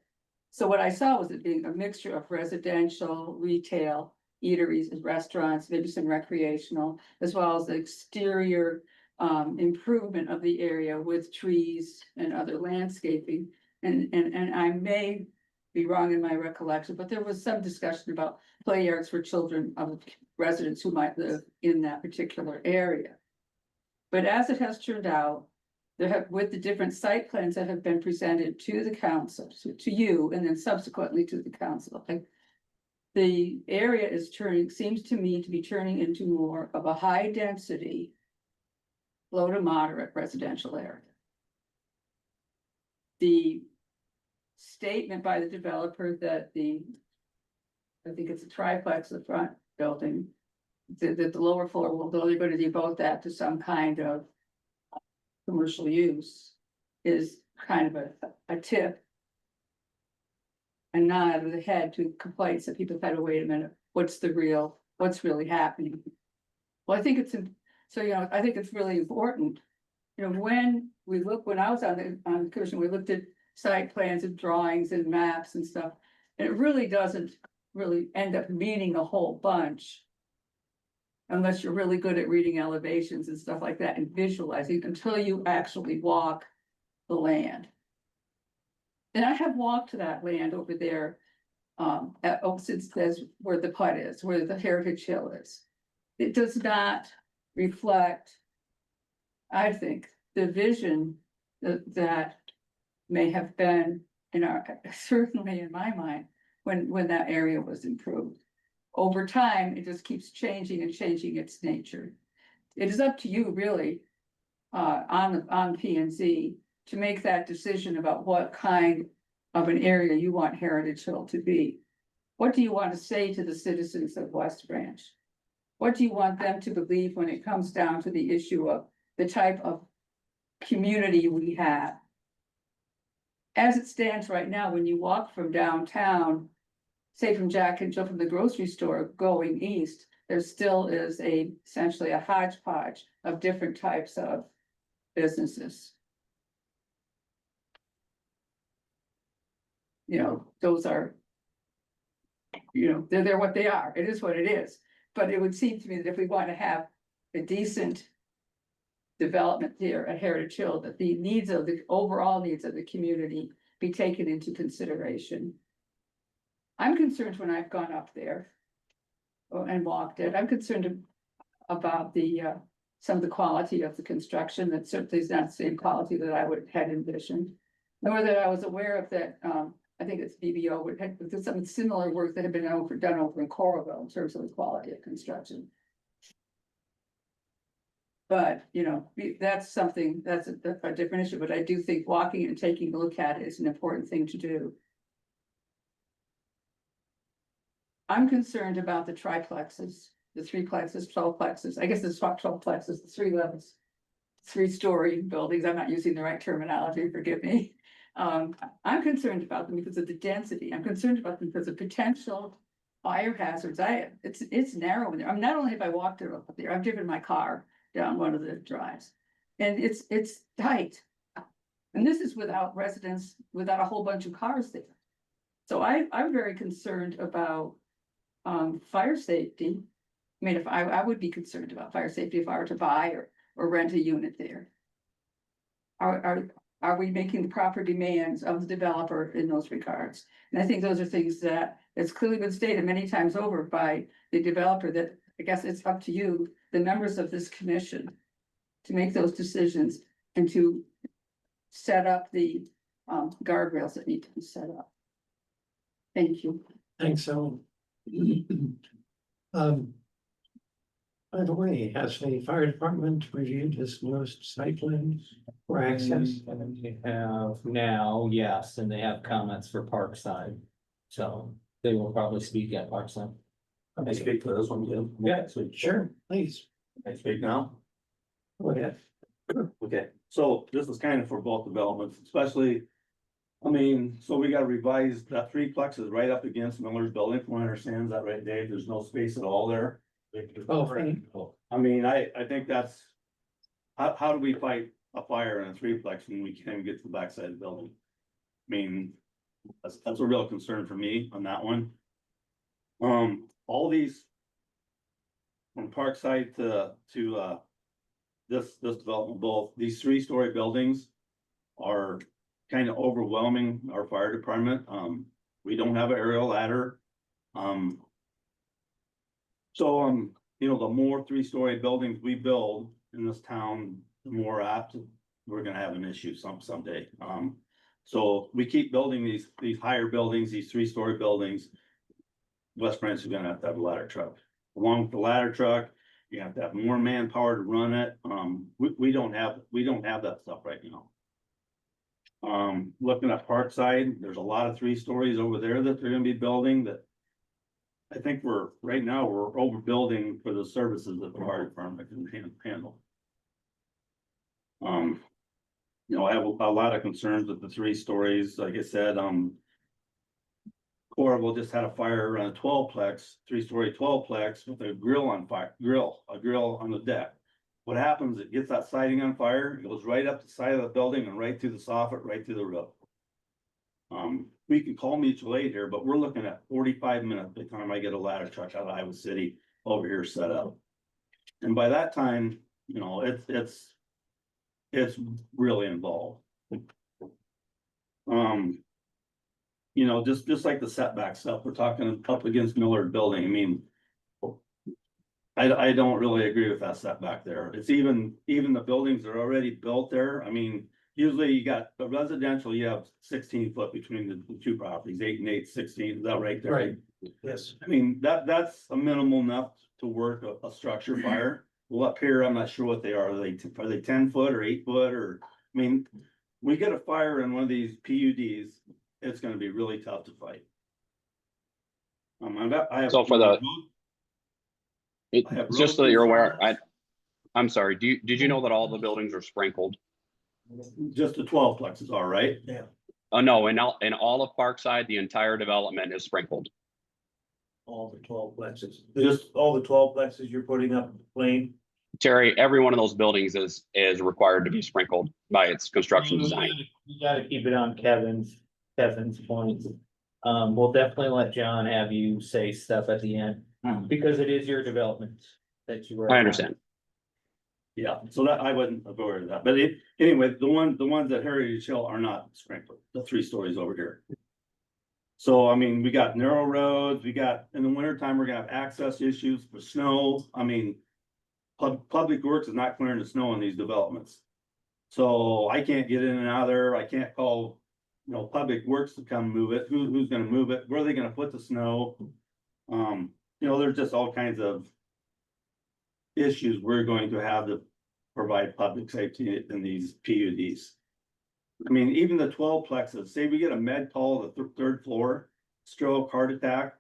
So what I saw was it being a mixture of residential, retail, eateries and restaurants, maybe some recreational, as well as the exterior improvement of the area with trees and other landscaping. And I may be wrong in my recollection, but there was some discussion about play yards for children of residents who might live in that particular area. But as it has turned out, there have, with the different site plans that have been presented to the council, to you, and then subsequently to the council, like. The area is turning, seems to me to be turning into more of a high density. Low to moderate residential area. The statement by the developer that I think it's a triplex, the front building. That the lower floor will, they're going to devote that to some kind of commercial use is kind of a tip. A nod of the head to complaints that people had to wait a minute, what's really happening? Well, I think it's, so, I think it's really important. When I was on the commission, we looked at site plans and drawings and maps and stuff. And it really doesn't really end up meaning a whole bunch. Unless you're really good at reading elevations and stuff like that and visualizing until you actually walk the land. And I have walked that land over there, since there's where the putt is, where the Heritage Hill is. It does not reflect, I think, the vision that may have been certainly in my mind, when that area was improved. Over time, it just keeps changing and changing its nature. It is up to you really, on P and Z to make that decision about what kind of an area you want Heritage Hill to be. What do you want to say to the citizens of West Branch? What do you want them to believe when it comes down to the issue of the type of community we have? As it stands right now, when you walk from downtown, say from Jack and Jill from the grocery store going east, there still is essentially a hodgepodge of different types of businesses. Those are, they're what they are. It is what it is. But it would seem to me that if we want to have a decent development there at Heritage Hill, that the overall needs of the community be taken into consideration. I'm concerned when I've gone up there and walked it. I'm concerned about some of the quality of the construction that certainly is not the same quality that I had envisioned. Nor that I was aware of that, I think it's BBO, there's some similar work that had been done over in Coralville in terms of the quality of construction. But, that's something, that's a different issue, but I do think walking and taking a look at it is an important thing to do. I'm concerned about the triplexes, the threeplexes, 12plexes. I guess it's 12plexes, the 3 levels, 3-story buildings. I'm not using the right terminology, forgive me. I'm concerned about them because of the density. I'm concerned about them because of potential fire hazards. It's narrow in there. Not only have I walked it up there, I've driven my car down one of the drives. And it's tight. And this is without residents, without a whole bunch of cars there. So I'm very concerned about fire safety. I mean, if I would be concerned about fire safety if I were to buy or rent a unit there. Are we making the proper demands of the developer in those regards? And I think those are things that it's clearly been stated many times over by the developer that I guess it's up to you, the members of this commission, to make those decisions and to set up the guardrails that need to be set up. Thank you. Thanks, Ellen. By the way, has the fire department reviewed this newest site plans for access? And they have now, yes, and they have comments for Parkside. So they will probably speak at Parkside. I speak for this one, Jim. Yeah, Sure, please. I speak now. Go ahead. Okay, so this is kind of for both developments, especially. So we got revised, that 3plex is right up against Miller's building, from what I understand, is that right, Dave? There's no space at all there. I think that's. How do we fight a fire in a 3plex when we can't even get to the backside of the building? That's a real concern for me on that one. All these. From Parkside to this development, both these 3-story buildings are kind of overwhelming our fire department. We don't have an aerial ladder. The more 3-story buildings we build, in this town, the more apt we're gonna have an issue someday. So we keep building these higher buildings, these 3-story buildings. West Branch is gonna have to have a ladder truck. Along with the ladder truck, you have to have more manpower to run it. We don't have that stuff right now. Looking at Parkside, there's a lot of 3 stories over there that they're gonna be building that. I think right now, we're overbuilding for the services that the fire department can handle. You know, I have a lot of concerns with the 3 stories, like I said, Corval just had a fire on a 12-plex, 3-story 12-plex with a grill on fire, a grill on the deck. What happens, it gets that siding on fire, it goes right up the side of the building and right through the soffit, right through the roof. We can call mutual aid here, but we're looking at 45 minutes by the time I get a ladder truck out of Iowa City over here set up. And by that time, you know, it's really involved. You know, just like the setback stuff, we're talking up against Millard Building. I mean, I don't really agree with that setback there. It's even the buildings that are already built there. I mean, usually you got a residential, you have 16 foot between the 2 properties, 8 and 8, 16, is that right there? Right. Yes. I mean, that's a minimal enough to work a structure fire. Well, up here, I'm not sure what they are. Are they 10 foot or 8 foot or, I mean, we get a fire in one of these PUDs, it's gonna be really tough to fight. I have. So for the- I have Just so that you're aware, road I'm sorry, did you know that all the buildings are sprinkled? Just the 12 plexes are, right? Oh, no, in all of Parkside, the entire development is sprinkled. All the 12 plexes, just all the 12 plexes you're putting up plain. Terry, every one of those buildings is required to be sprinkled by its construction design. You gotta keep it on Kevin's points. We'll definitely let John have you say stuff at the end, because it is your development that you were. I understand. Yeah, so that I wouldn't have worried that, but anyway, the ones at Heritage Hill are not sprinkled, the 3 stories over here. So, I mean, we got narrow roads, we got, in the winter time, we're gonna have access issues for snow. I mean, Public Works is not clearing the snow in these developments. So I can't get in and out of there. I can't call, you know, Public Works to come move it. Who's gonna move it? Where are they gonna put the snow? You know, there's just all kinds of issues we're going to have to provide public safety in these PUDs. I mean, even the 12 plexes, say we get a med call at the 3rd floor, stroke, heart attack,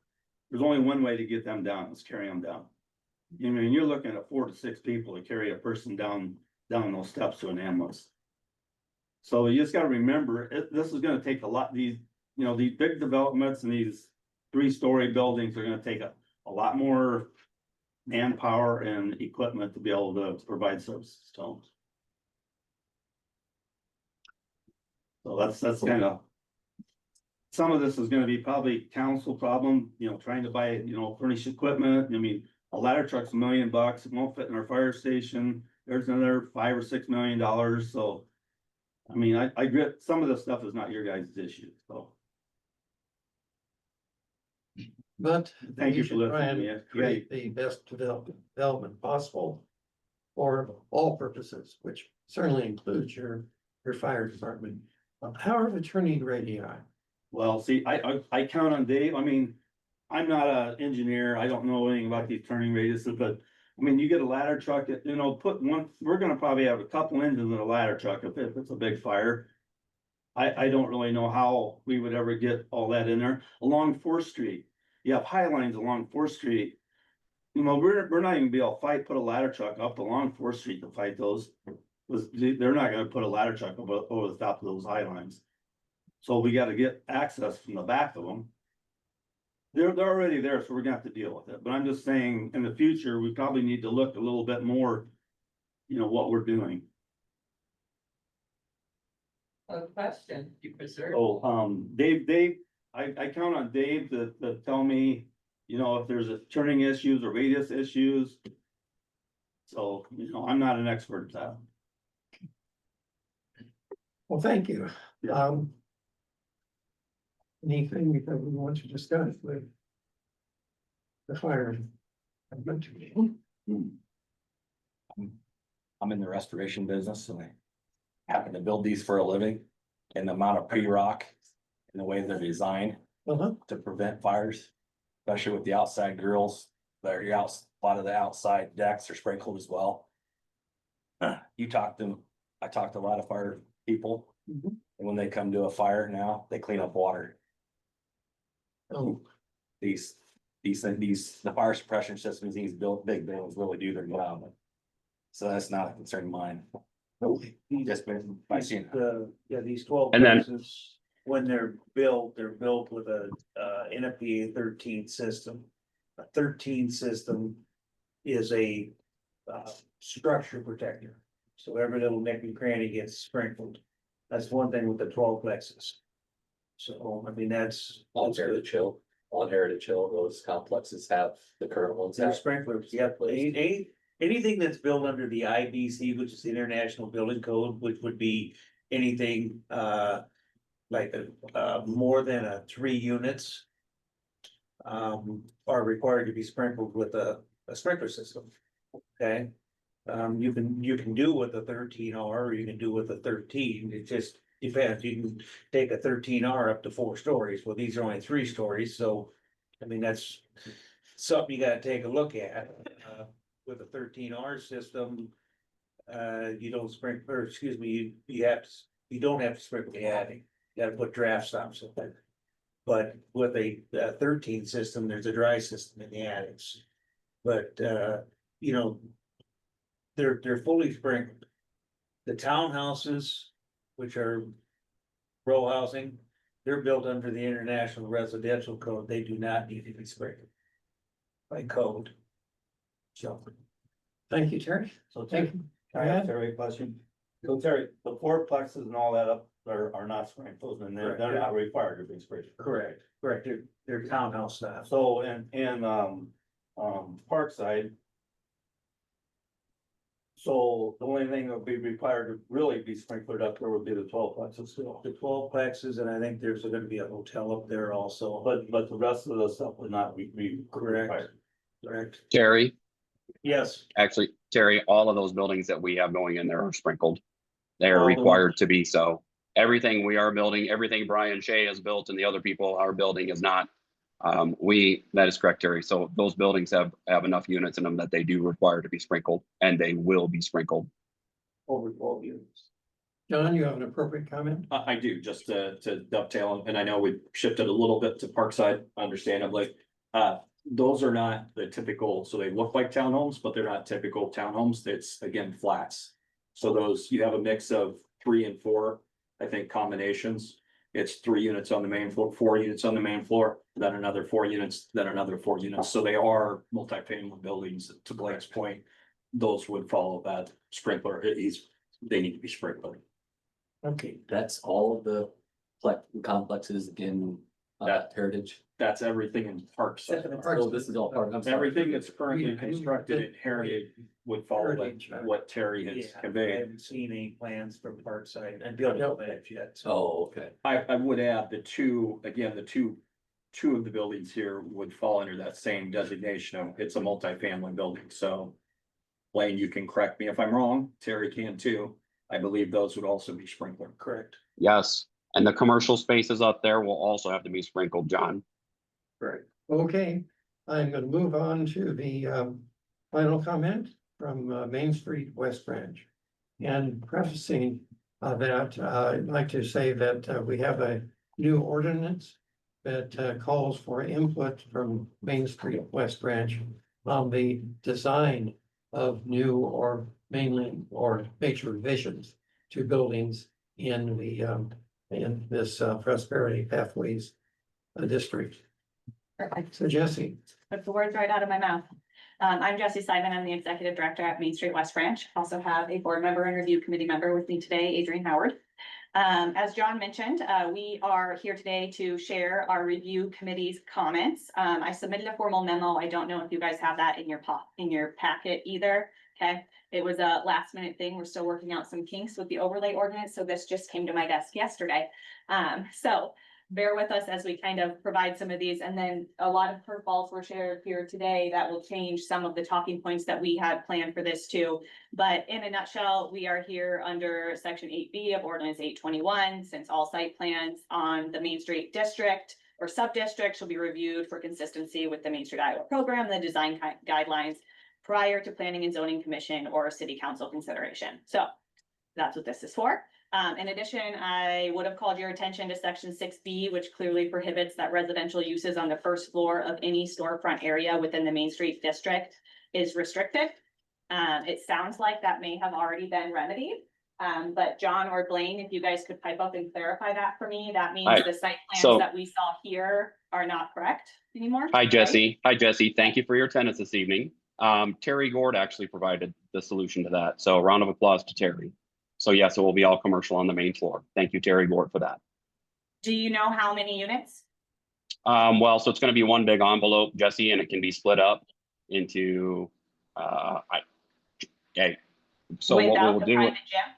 there's only one way to get them down, is carry them down. I mean, you're looking at 4 to 6 people to carry a person down those steps to an ambulance. So you just gotta remember, this is gonna take a lot, these big developments and these 3-story buildings are gonna take a lot more manpower and equipment to be able to provide services to them. So that's kind of. Some of this is gonna be probably council problem, you know, trying to buy, you know, furnished equipment. I mean, a ladder truck's $1 million, it won't fit in our fire station. There's another $5 or $6 million, so. I mean, I agree, some of this stuff is not your guys' issue, so. But Thank you for should try listening. and Yeah. create the best development possible for all purposes, which certainly includes your fire department. How are the turning radii? Well, see, I count on Dave. I mean, I'm not an engineer. I don't know anything about these turning radiuses, but I mean, you get a ladder truck, you know, we're gonna probably have a couple engines in a ladder truck if it's a big fire. I don't really know how we would ever get all that in there. Along 4th Street, you have high lines along 4th Street. You know, we're not even gonna be able to put a ladder truck up along 4th Street to fight those. They're not gonna put a ladder truck over the top of those high lines. So we gotta get access from the back of them. They're already there, so we're gonna have to deal with it. But I'm just saying, in the future, we probably need to look a little bit more, you know, what we're doing. A question, you preserve. Oh, Dave, I count on Dave to tell me, you know, if there's a turning issues or radius issues. So, you know, I'm not an expert at that. Well, thank you. Yeah. Anything that we want to discuss with the fire? I'm in the restoration business and I happen to build these for a living. And the amount of pre-rock and the way they're designed to prevent fires, especially with the outside grills, a lot of the outside decks are sprinkled as well. You talk to them, I talked to a lot of fire people, and when they come to a fire now, they clean up water. Oh, The fire suppression systems, these big buildings really do their job. So that's not a concern of mine. Just been, I seen. These 12 And then- plexes, when they're built with a NFPA 13 system. A 13 system is a structure protector. So every little nick and cranny gets sprinkled. That's one thing with the 12 plexes. So, I mean, that's. On Heritage Hill, those complexes have, the current ones They're have. sprinklers, yep. Anything that's built under the IBC, which is the International Building Code, which would be anything, like, more than 3 units. Are required to be sprinkled with a sprinkler system, okay? You can do with a 13R, or you can do with a 13, it just depends, you can take a 13R up to 4 stories, well, these are only 3 stories, so. I mean, that's something you gotta take a look at, with a 13R system. You don't sprinkle, or excuse me, you don't have to sprinkle the attic, you gotta put draft stops in there. But with a 13 system, there's a dry system in the attics. But you know, they're fully sprinkled. The townhouses, which are row housing, they're built under the International Residential Code. They do not need to be sprinkled by code. So, thank you, Terry. So Thank Terry, you. I have Terry a question. So Terry, the 4 plexes and all that up are not sprinkled and they're not required to be sprinkled. correct, they're townhouse stuff. So in Parkside. So the only thing that would be required to really be sprinklered up there would be the 12 plexes still. The 12 plexes, and I think there's gonna be a hotel up there also. But the rest of the stuff would not be Correct. required. Correct. Terry, Yes. actually, Terry, all of those buildings that we have going in there are sprinkled. They are All the required to be so. Everything we are building, everything Brian Shea has built and the other people are building is not. That is correct, Terry. So those buildings have enough units in them that they do require to be sprinkled and they will be sprinkled. Over 12 units. John, you have an appropriate comment? I do, just to dovetail, and I know we shifted a little bit to Parkside, understandably. Those are not the typical, so they look like townhomes, but they're not typical townhomes. It's again, flats. So those, you have a mix of 3 and 4, I think, combinations. It's 3 units on the main floor, 4 units on the main floor, then another 4 units, then another 4 units. So they are multifamily buildings. To Blake's point, those would follow that sprinkler. They need to be sprinkled. Okay, That's all of the complexes in Heritage. That's everything in Parkside. So this is all part of. Everything that's currently constructed in Heritage would follow Heritage, what Terry has Yeah, I conveyed. haven't seen any plans from Parkside and building plans yet. So Oh, okay. I would add the two of the buildings here would fall under that same designation of it's a multifamily building, so. Blaine, you can correct me if I'm wrong, Terry can too. I believe those would also be sprinkled. correct. Yes, and the commercial spaces up there will also have to be sprinkled, John. Right. okay. I'm gonna move on to the final comment from Main Street West Branch. And prefacing that, I'd like to say that we have a new ordinance that calls for input from Main Street West Branch on the design of new or mainly or major revisions to buildings in the in this Prosperity Pathways district. Perfect. So Jesse. Took the words right out of my mouth. I'm Jessie Simon. I'm the executive director at Main Street West Branch. Also have a board member and review committee member with me today, Adrian Howard. As John mentioned, we are here today to share our review committee's comments. I submitted a formal memo. I don't know if you guys have that in your packet either. Okay, it was a last minute thing. We're still working out some kinks with the overlay ordinance, so this just came to my desk yesterday. bear with us as we kind of provide some of these, and then a lot of curveballs were shared here today that will change some of the talking points that we had planned for this too. But in a nutshell, we are here under section 8B of ordinance 821, since all site plans on the Main Street district or sub-district shall be reviewed for consistency with the Main Street Iowa program, the design guidelines prior to planning and zoning commission or city council consideration. So that's what this is for. In addition, I would have called your attention to section 6B, which clearly prohibits that residential uses on the first floor of any storefront area within the Main Street district is restricted. It sounds like that may have already been remedied. But John or Blaine, if you guys could pipe up and clarify that for me, that means the site plans that we saw here are not correct anymore. Hi, Jesse. Hi, Jesse. Thank you for your attendance this evening. Terry Gord actually provided the solution to that. So a round of applause to Terry. So yes, it will be all commercial on the main floor. Thank you, Terry Gord, for that. Do you know how many units? Well, so it's going to be one big envelope, Jesse, and it can be split up into, okay. So what Without we'll the do, private gym?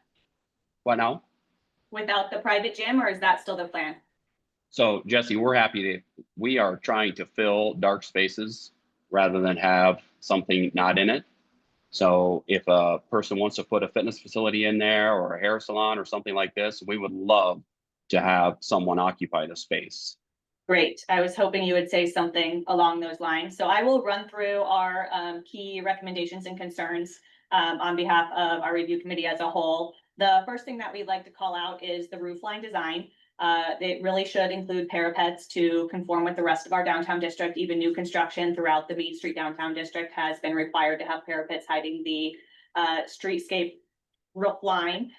what now? Without the private gym, or is that still the plan? So Jesse, we're happy we are trying to fill dark spaces rather than have something not in it. So if a person wants to put a fitness facility in there or a hair salon or something like this, we would love to have someone occupy the space. Great. I was hoping you would say something along those lines. So I will run through our key recommendations and concerns on behalf of our review committee as a whole. The first thing that we'd like to call out is the roof line design. It really should include parapets to conform with the rest of our downtown district. Even new construction throughout the Main Street downtown district has been required to have parapets hiding the streetscape roof line.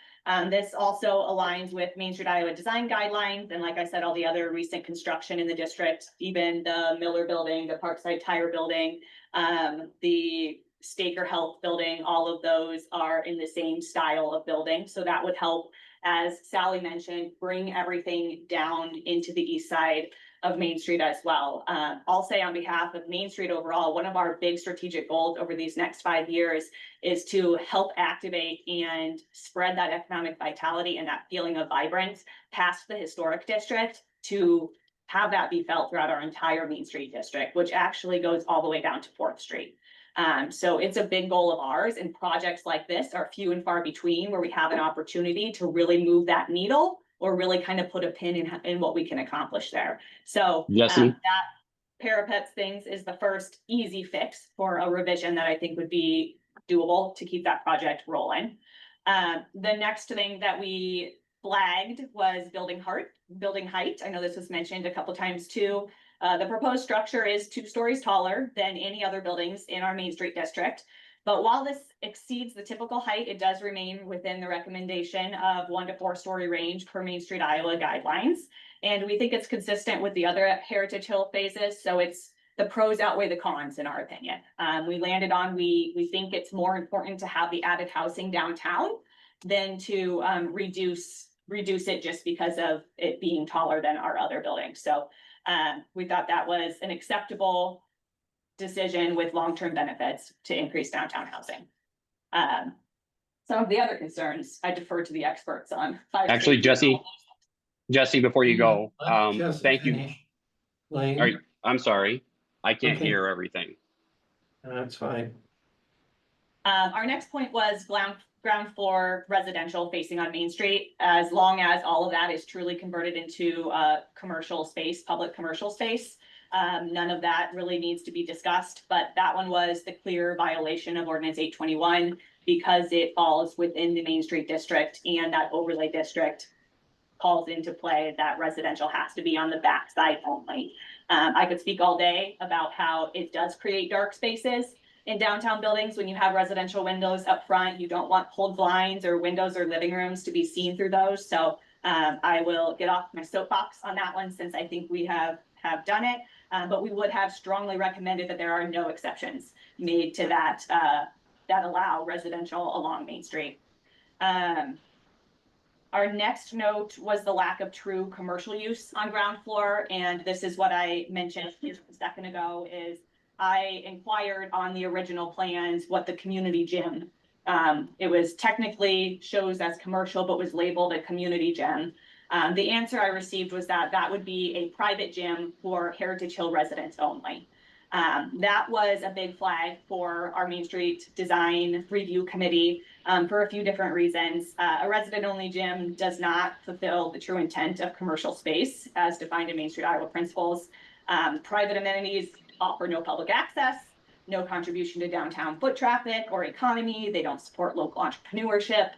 This also aligns with Main Street Iowa design guidelines. And like I said, all the other recent construction in the district, even the Miller building, the Parkside Tire building, the Staker Health building, all of those are in the same style of building. So that would help, as Sally mentioned, bring everything down into the east side of Main Street as well. I'll say on behalf of Main Street overall, one of our big strategic goals over these next 5 years is to help activate and spread that economic vitality and that feeling of vibrance past the historic district to have that be felt throughout our entire Main Street district, which actually goes all the way down to 4th Street. So it's a big goal of ours, and projects like this are few and far between where we have an opportunity to really move that needle or really kind of put a pin in what we can accomplish there. So that parapets things is the first easy fix for a revision that I think would be doable to keep that project rolling. The next thing that we flagged was building height. I know this was mentioned a couple times too. The proposed structure is 2 stories taller than any other buildings in our Main Street district. But while this exceeds the typical height, it does remain within the recommendation of 1 to 4 story range per Main Street Iowa guidelines. And we think it's consistent with the other Heritage Hill phases. So it's the pros outweigh the cons in our opinion. We landed on, we think it's more important to have the added housing downtown than to reduce it just because of it being taller than our other buildings. So we thought that was an acceptable decision with long-term benefits to increase downtown housing. Some of the other concerns, I defer to the experts on. Actually, Jesse, before you go, thank you. Lane, I'm sorry, I can't Okay. hear everything. that's fine. Our next point was ground floor residential facing on Main Street, as long as all of that is truly converted into commercial space, public commercial space. None of that really needs to be discussed, but that one was the clear violation of ordinance 821 because it falls within the Main Street district, and that overlay district calls into play that residential has to be on the back side only. I could speak all day about how it does create dark spaces in downtown buildings. When you have residential windows up front, you don't want pulled blinds or windows or living rooms to be seen through those. So I will get off my soapbox on that one since I think we have done it. But we would have strongly recommended that there are no exceptions made to that that allow residential along Main Street. Our next note was the lack of true commercial use on ground floor. And this is what I mentioned just a second ago is I inquired on the original plans what the community gym, it was technically shows as commercial, but was labeled a community gym. The answer I received was that that would be a private gym for Heritage Hill residents only. That was a big flag for our Main Street Design Review Committee for a few different reasons. A resident-only gym does not fulfill the true intent of commercial space as defined in Main Street Iowa principles. Private amenities offer no public access, no contribution to downtown foot traffic or economy. They don't support local entrepreneurship.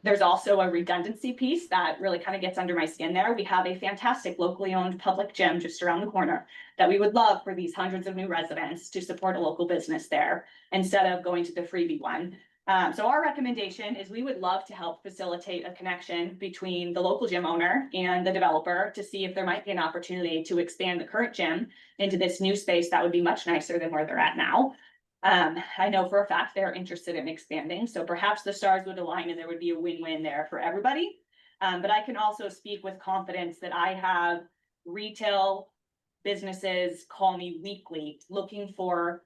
There's also a redundancy piece that really kind of gets under my skin there. We have a fantastic locally owned public gym just around the corner that we would love for these hundreds of new residents to support a local business there instead of going to the freebie one. So our recommendation is we would love to help facilitate a connection between the local gym owner and the developer to see if there might be an opportunity to expand the current gym into this new space that would be much nicer than where they're at now. I know for a fact they're interested in expanding, so perhaps the stars would align and there would be a win-win there for everybody. But I can also speak with confidence that I have retail businesses call me weekly looking for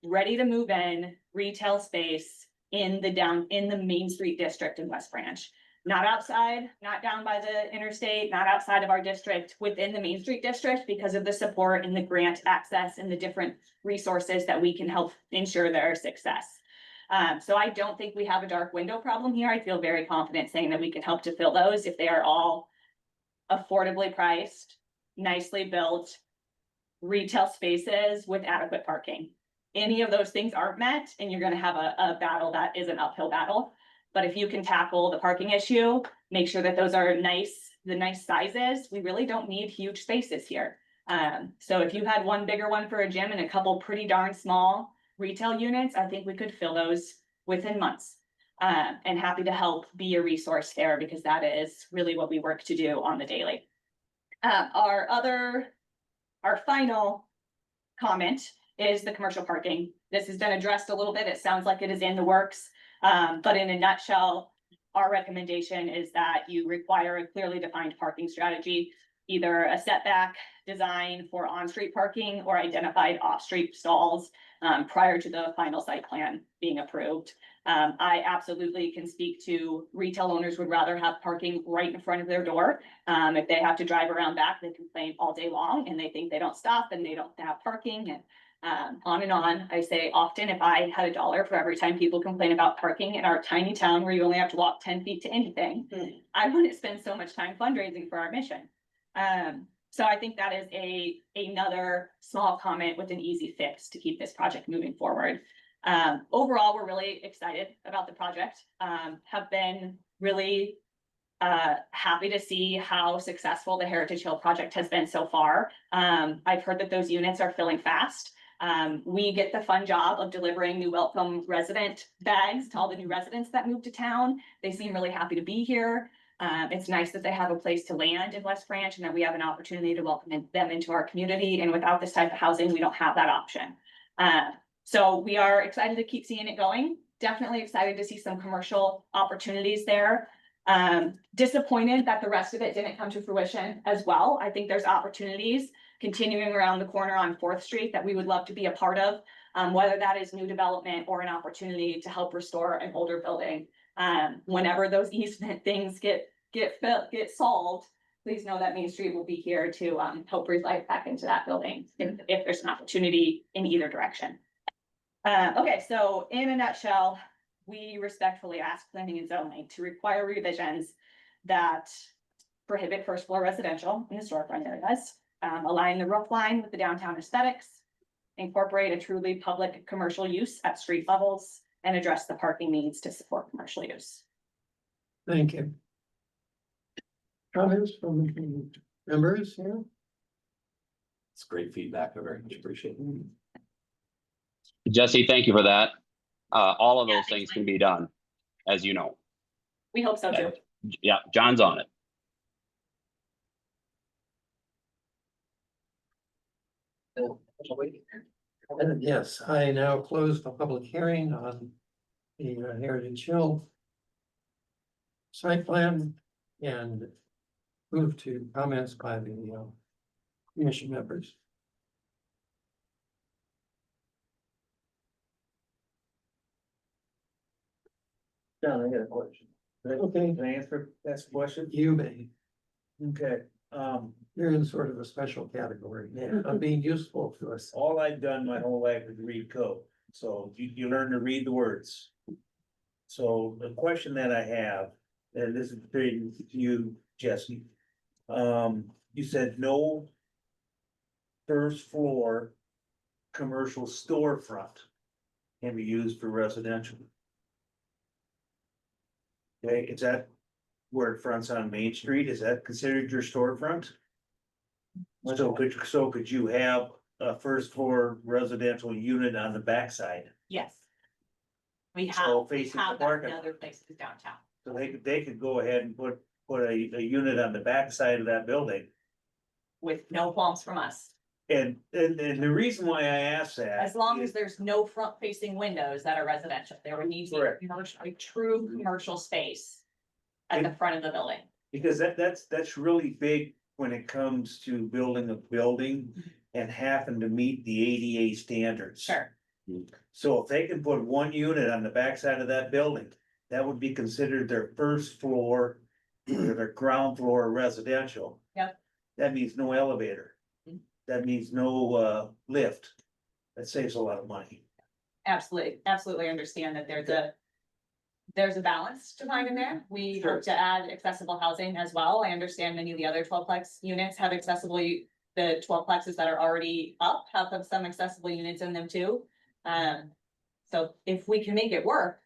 ready to move in retail space in the Main Street district in West Branch. Not outside, not down by the interstate, not outside of our district, within the Main Street district because of the support and the grant access and the different resources that we can help ensure their success. So I don't think we have a dark window problem here. I feel very confident saying that we can help to fill those if they are all affordably priced, nicely built retail spaces with adequate parking. Any of those things aren't met and you're gonna have a battle that is an uphill battle. But if you can tackle the parking issue, make sure that those are the nice sizes, we really don't need huge spaces here. So if you had one bigger one for a gym and a couple pretty darn small retail units, I think we could fill those within months. And happy to help be a resource there because that is really what we work to do on the daily. Our final comment is the commercial parking. This has been addressed a little bit. It sounds like it is in the works. But in a nutshell, our recommendation is that you require a clearly defined parking strategy, either a setback design for on-street parking or identified off-street stalls prior to the final site plan being approved. I absolutely can speak to retail owners would rather have parking right in front of their door. If they have to drive around back, they complain all day long and they think they don't stop and they don't have parking and on and on. I say often, if I had $1 for every time people complain about parking in our tiny town where you only have to walk 10 feet to anything, I wouldn't spend so much time fundraising for our mission. So I think that is another small comment with an easy fix to keep this project moving forward. Overall, we're really excited about the project. Have been really happy to see how successful the Heritage Hill project has been so far. I've heard that those units are filling fast. We get the fun job of delivering new welcome resident bags to all the new residents that move to town. They seem really happy to be here. It's nice that they have a place to land in West Branch and that we have an opportunity to welcome them into our community. And without this type of housing, we don't have that option. So we are excited to keep seeing it going. Definitely excited to see some commercial opportunities there. Disappointed that the rest of it didn't come to fruition as well. I think there's opportunities continuing around the corner on 4th Street that we would love to be a part of, whether that is new development or an opportunity to help restore an older building. Whenever those easement things get solved, please know that Main Street will be here to help breathe life back into that building if there's an opportunity in either direction. Okay, so in a nutshell, we respectfully ask planning and zoning to require revisions that prohibit first floor residential in the storefront areas, align the roof line with the downtown aesthetics, incorporate a truly public commercial use at street levels, and address the parking needs to support commercial use. Thank you. Comments from members here? It's great feedback. I very much appreciate it. Jesse, thank you for that. All of those things can be done, as you know. We hope so too. Yeah, John's on it. Yes, I now close the public hearing on the Heritage Hill site plan and move to comments by the commission members. John, I got a question. Okay. Can I answer that question? You may, Okay, you're in sort of a special category of being useful to us. all I've done my whole life is read code, so you learn to read the words. So the question that I have, and this is to you, Jesse. You said no first floor commercial storefront can be used for residential. Okay, is that where it fronts on Main Street? Is that considered your storefront? So could you have a first floor residential unit on the backside? Yes. We So have, we facing the have that parking in lot. other places downtown. So they could go ahead and put a unit on the backside of that building. With no qualms from us, And the reason why I asked that. as long is- as there's no front facing windows that are residential, there would need to Correct. be commercial, a true commercial space. At the front of the building. Because that's really big when it comes to building a building and having to meet the ADA standards. Sure. So if they can put one unit on the backside of that building, that would be considered their first floor, or their ground floor residential. Yep. That means no elevator. That means no lift. That saves a lot of money. Absolutely, absolutely understand that there's a balance to find in there. We Sure. hope to add accessible housing as well. I understand many of the other 12-plex units have accessible, the 12-plexes that are already up have some accessible units in them too. So if we can make it work,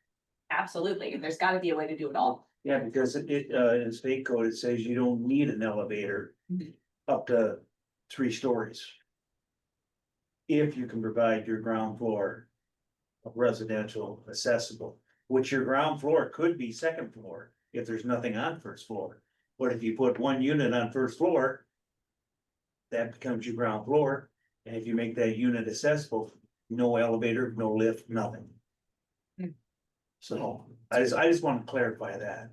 absolutely, there's gotta be a way to do it all. Yeah, because in state code, it says you don't need an elevator up to 3 stories. If you can provide your ground floor of residential accessible, which your ground floor could be second floor if there's nothing on first floor. But if you put one unit on first floor, that becomes your ground floor. And if you make that unit accessible, no elevator, no lift, nothing. So I just want to clarify that.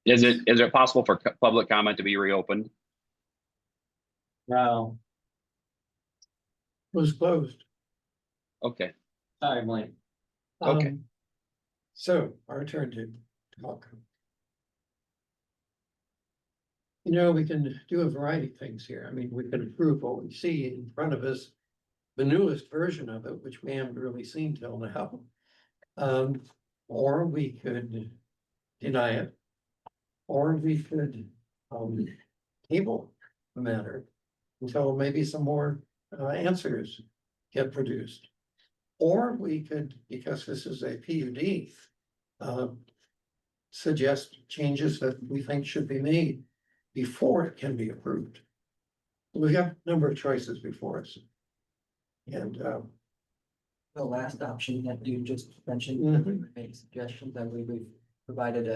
Is it possible for public comment to be reopened? No, Was closed. Okay, sorry, Blaine. Okay. So our turn to talk. You know, we can do a variety of things here. I mean, we can approve what we see in front of us. The newest version of it, which we haven't really seen till now. Or we could deny it. Or we could table the matter until maybe some more answers get produced. Or we could, because this is a PUD, suggest changes that we think should be made before it can be approved. We have a number of choices before us. And The last option that you just mentioned, Mhm. made suggestions, I believe we've provided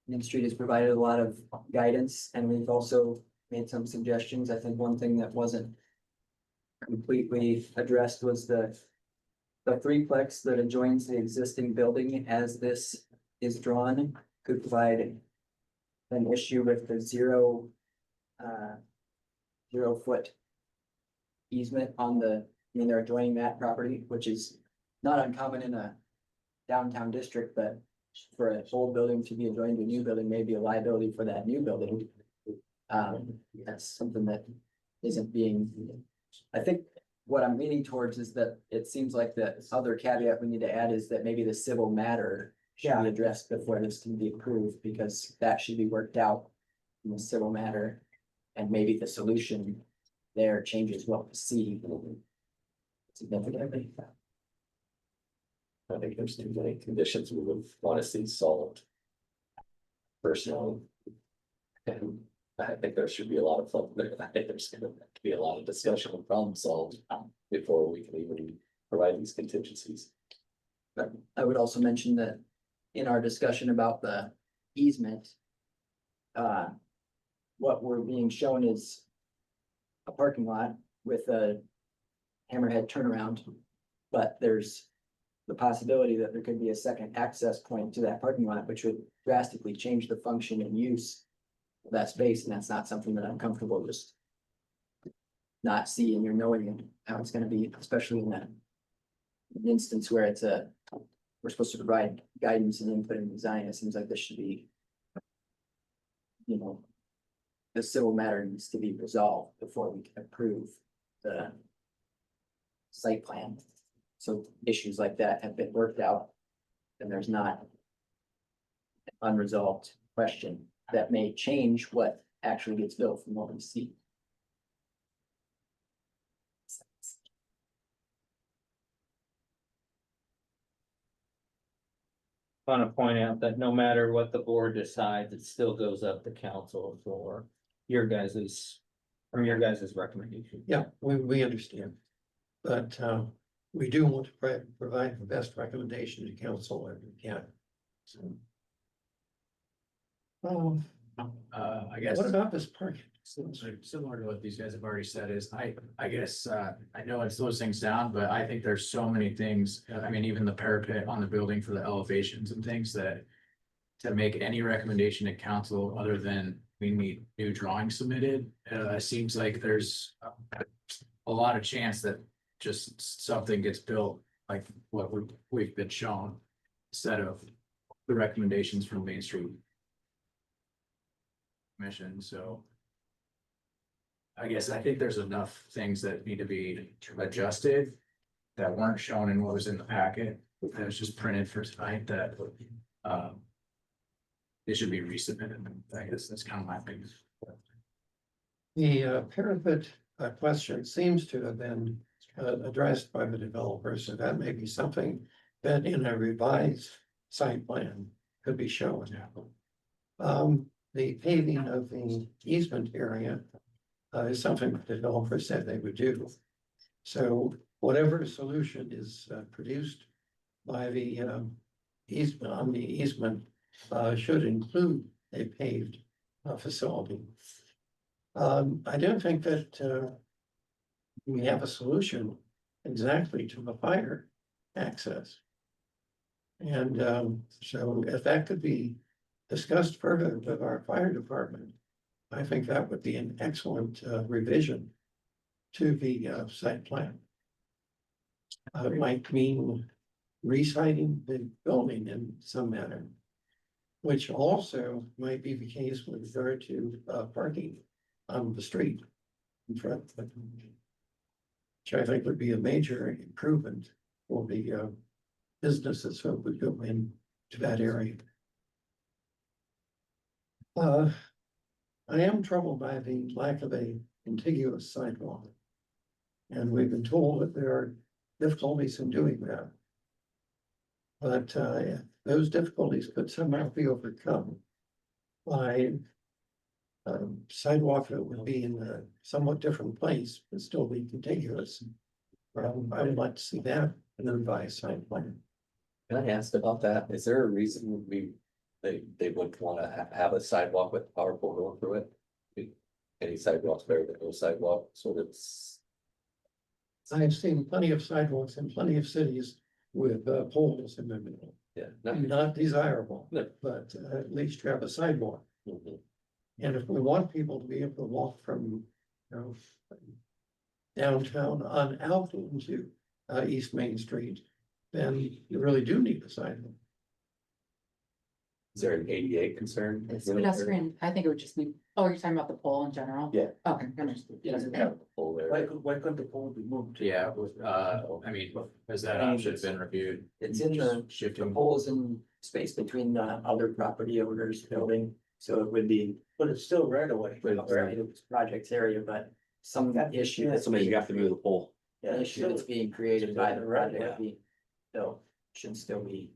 Main Street has provided a lot of guidance, and we've also made some suggestions. I think one thing that wasn't completely addressed was the threeplex that adjoins the existing building as this is drawn could provide an issue with the 0 foot easement on they're adjoining that property, which is not uncommon in a downtown district, but for an old building to be adjoined to a new building may be a liability for that new building. That's something that isn't being, I think what I'm leaning towards is that it seems like the other caveat we need to add is that maybe the civil matter should be addressed before this can be approved, because that should be worked out in the civil matter. And maybe the solution there changes what we see significantly. I think there's too many conditions we would want to see solved. Personally. And I think there should be a lot of fun there. I think there's gonna be a lot of discussion and problem solved before we can even provide these contingencies. But I would also mention that in our discussion about the easement. What we're being shown is. A parking lot with a hammerhead turnaround. But there's the possibility that there could be a second access point to that parking lot, which would drastically change the function and use. Of that space, and that's not something that I'm comfortable just. Not seeing or knowing how it's gonna be, especially in that. Instance where it's a we're supposed to provide guidance and input in design, it seems like this should be. You know. The civil matter needs to be resolved before we can approve the. Site plan. So issues like that have been worked out. And there's not. An unresolved question that may change what actually gets built from what we see. Want to point out that no matter what the board decides, it still goes up to council for your guys's, from your guys's recommendation. Yeah, we understand. But, we do want to provide the best recommendation to council if we can. So. I guess. What about this parking? Similar to what these guys have already said is, I guess, I know it slows things down, but I think there's so many things, I mean, even the parapet on the building for the elevations and things that. To make any recommendation to council other than we need new drawings submitted, seems like there's. A lot of chance that just something gets built like what we've been shown. Instead of the recommendations from Main Street. Commission, so. I guess I think there's enough things that need to be adjusted. That weren't shown in what was in the packet, that was just printed for tonight that. It should be resubmitted, I guess that's kind of my opinion. The parapet question seems to have been addressed by the developer, so that may be something that in a revised site plan could be shown. The paving of the easement area is something the developer said they would do. So whatever solution is produced by the easement on the easement should include a paved facility. I don't think that we have a solution exactly to the fire access. And so if that could be discussed further with our fire department, I think that would be an excellent revision to the site plan. It might mean reciting the building in some manner, which also might be the case with regard to parking on the street in front of the, which I think would be a major improvement for the businesses that would go in to that area. I am troubled by the lack of a contiguous sidewalk. And we've been told that there are difficulties in doing that. But those difficulties could somehow be overcome by sidewalk that would be in a somewhat different place, but still be contiguous. I would like to see that in a revised site plan. Can I ask about that? Is there a reason they would wanna have a sidewalk with power pole going through it? Any sidewalks better than no sidewalk, so it's. I've seen plenty of sidewalks in plenty of cities with poles in the middle. Yeah. Not desirable, No. but at least you have a sidewalk. Mhm. And if we want people to be able to walk from, downtown on out into East Main Street, then you really do need a sidewalk. Is there an ADA concern? It's pedestrian, I think it would just be, oh, you're talking about the pole in general? Yeah. Okay, understood. Doesn't have the pole there. Why couldn't the pole be moved? Yeah, with, I mean, has that option been reviewed? It's in the Shifting. poles in space between the other property owners building, so it would be. But it's still right away. Projects area, but some issue. That's something you have to move the pole. The issue that's being created by the project would be, so should still be,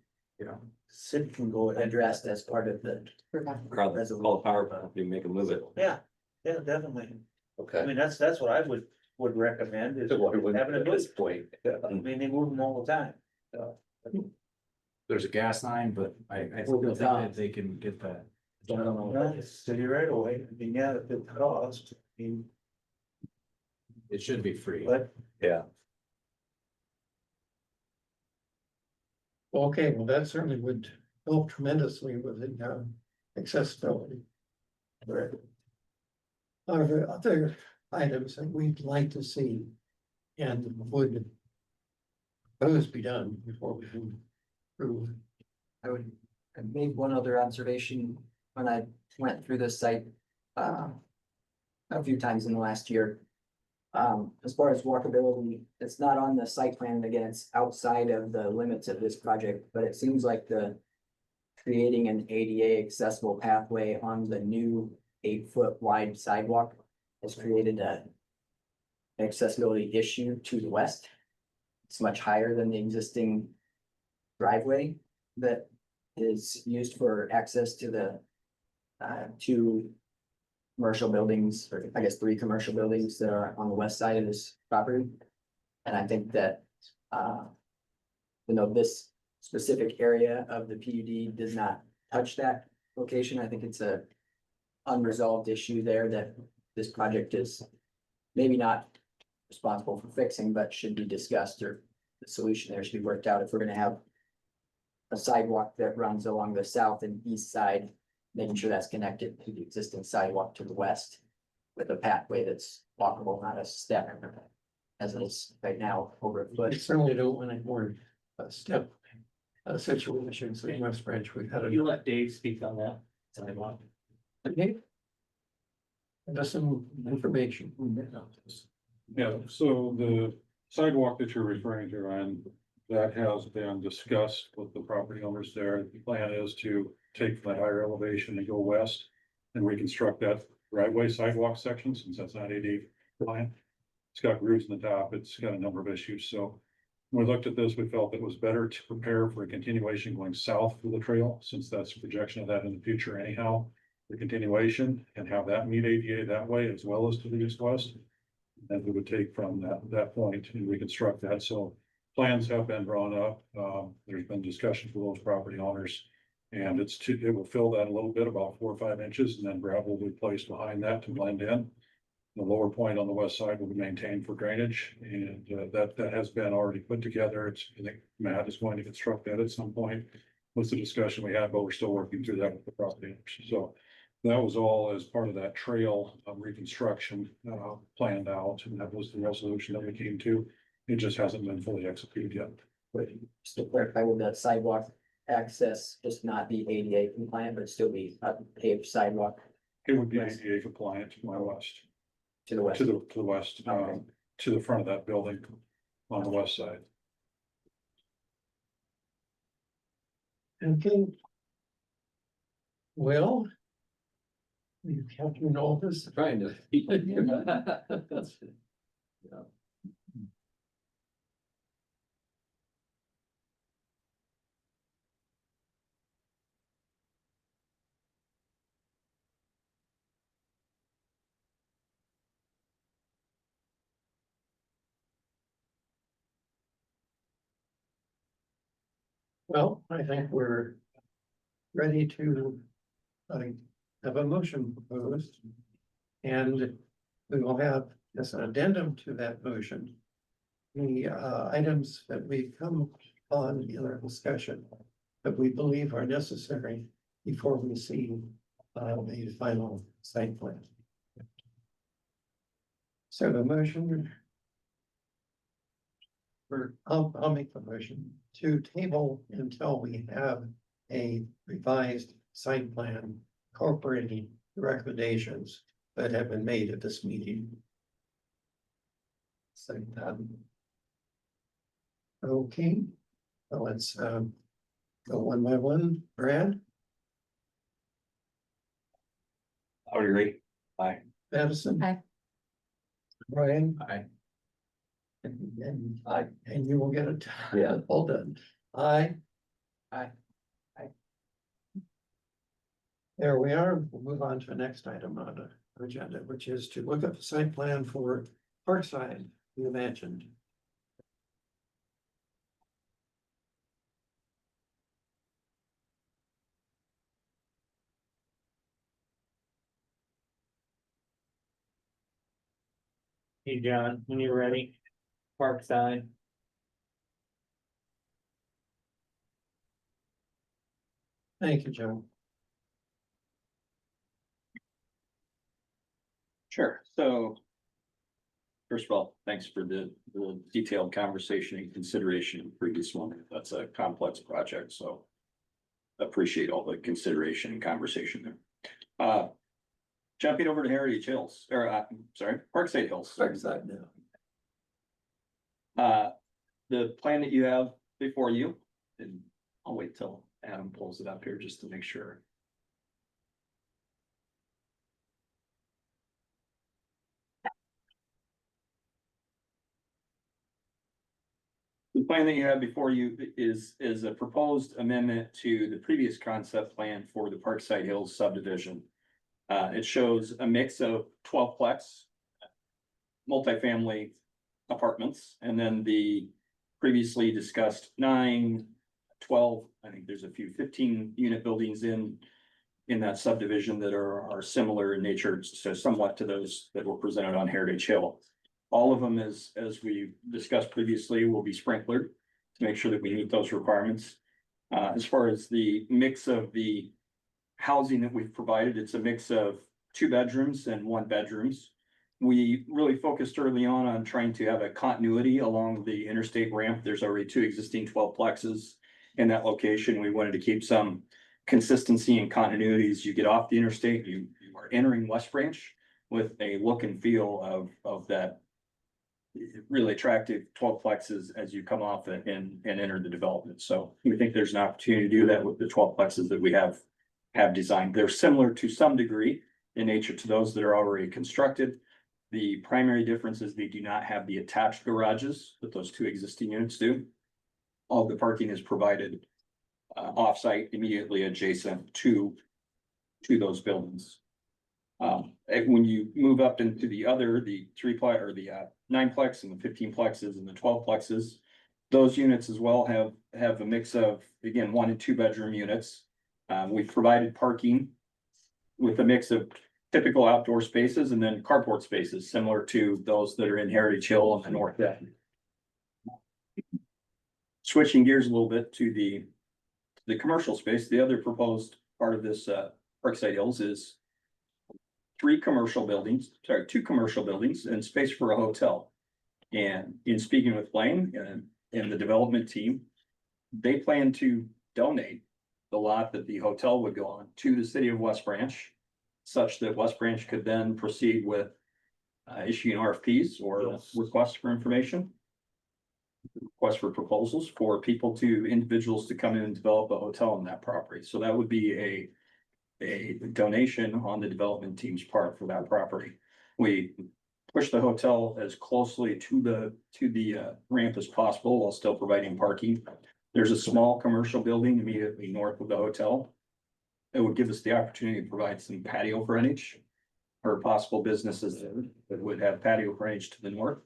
City can go ahead. addressed as part of the. Call the power company, make them move it. Yeah, definitely. I Okay. mean, that's what I would recommend is having a this good, point. I mean, they move them all the time. There's a gas line, but I still think that they can get that. I don't know. Well, it's city right away. I mean, yeah, the cost, I mean, It should be free. but Yeah. Okay, well, that certainly would help tremendously with the accessibility. Are there other items that we'd like to see and would those be done before we can approve. I made one other observation when I went through this site, a few times in the last year. As far as walkability, it's not on the site plan, and again, it's outside of the limits of this project, but it seems like creating an ADA accessible pathway on the new 8-foot wide sidewalk has created an accessibility issue to the west. It's much higher than the existing driveway that is used for access to the two commercial buildings, or I guess 3 commercial buildings that are on the west side of this property. And I think that, this specific area of the PUD does not touch that location. I think it's a unresolved issue there that this project is maybe not responsible for fixing, but should be discussed, or the solution there should be worked out if we're gonna have a sidewalk that runs along the south and east side, making sure that's connected to the existing sidewalk to the west with a pathway that's walkable, not a step, as it is right now over a We foot. certainly don't want any more step situations in West Branch. We've had You a. let Dave speak on that. Sidewalk. Okay. Just some information. Yeah, so the sidewalk that you're referring to, Ryan, that has been discussed with the property owners there. The plan is to take from that higher elevation and go west and reconstruct that driveway sidewalk section, since that's not ADA compliant. It's got grooves in the top, it's got a number of issues, so when we looked at this, we felt it was better to prepare for a continuation going south of the trail, since that's a projection of that in the future anyhow. The continuation, and have that meet ADA that way as well as to the east-west. And we would take from that point and reconstruct that, so plans have been drawn up. There's been discussions with those property owners. And it will fill that a little bit, about 4 or 5 inches, and then gravel will be placed behind that to blend in. The lower point on the west side will be maintained for drainage, and that has been already put together. I think Matt is going to construct that at some point. Was the discussion we had, but we're still working through that with the property owners. So that was all as part of that trail reconstruction planned out, and that was the resolution that we came to. It just hasn't been fully executed yet. But just to clarify, with that sidewalk access, just not be ADA compliant, but still be a paved sidewalk It would be ADA compliant to my west. to the west. To the west, Okay. to the front of that building on the west side. Okay. Well. You have to know this. Trying to. That's- yeah. Well, I think we're ready to have a motion proposed. And we will have as an addendum to that motion, the items that we come on in our discussion that we believe are necessary before we see the final site plan. So the motion. I'll make the motion to table until we have a revised site plan incorporating the recommendations that have been made at this meeting. So, okay, so let's go one by one. Brad, I would agree. Aye. Madison. Aye. Brian. Aye. And you will get it. Yeah. All done. Aye. Aye. There we are. We'll move on to the next item on the agenda, which is to look at the site plan for Parkside, we mentioned. Hey, John, when you're ready, Parkside. Thank you, Joe. Sure, so First of all, thanks for the detailed conversation and consideration in the previous one. That's a complex project, so. Appreciate all the consideration and conversation there. Jumping over to Heritage Hills, or, sorry, Parkside Hills. Parkside now. The plan that you have before you, and I'll wait till Adam pulls it up here just to make sure. The plan that you have before you is a proposed amendment to the previous concept plan for the Parkside Hills subdivision. It shows a mix of 12-plex multifamily apartments, and then the previously discussed 9, 12, I think there's a few 15-unit buildings in that subdivision that are similar in nature, so somewhat to those that were presented on Heritage Hill. All of them, as we discussed previously, will be sprinklered to make sure that we meet those requirements. As far as the mix of the housing that we've provided, it's a mix of 2 bedrooms and 1 bedrooms. We really focused early on trying to have a continuity along the interstate ramp. There's already 2 existing 12-plexes in that location. We wanted to keep some consistency and continuity as you get off the interstate. You are entering West Branch with a look and feel of that really attractive 12-plexes as you come off and enter the development. So we think there's an opportunity to do that with the 12-plexes that we have designed. They're similar to some degree in nature to those that are already constructed. The primary difference is they do not have the attached garages that those 2 existing units do. All the parking is provided off-site, immediately adjacent to those buildings. And when you move up into the 3-plex or the 9-plex and the 15-plexes and the 12-plexes, those units as well have a mix of, again, 1 and 2 bedroom units. We've provided parking with a mix of typical outdoor spaces and then carport spaces, similar to those that are in Heritage Hill on the north end. Switching gears a little bit to the commercial space, the other proposed part of this Parkside Hills is 2 commercial buildings and space for a hotel. And in speaking with Blaine and the development team, they plan to donate the lot that the hotel would go on to the city of West Branch, such that West Branch could then proceed with issuing RFPs or requests for information, requests for proposals for individuals to come in and develop a hotel on that property. So that would be a donation on the development team's part for that property. We push the hotel as closely to the ramp as possible while still providing parking. There's a small commercial building immediately north of the hotel. It would give us the opportunity to provide some patio frontage for possible businesses that would have patio frontage to the north,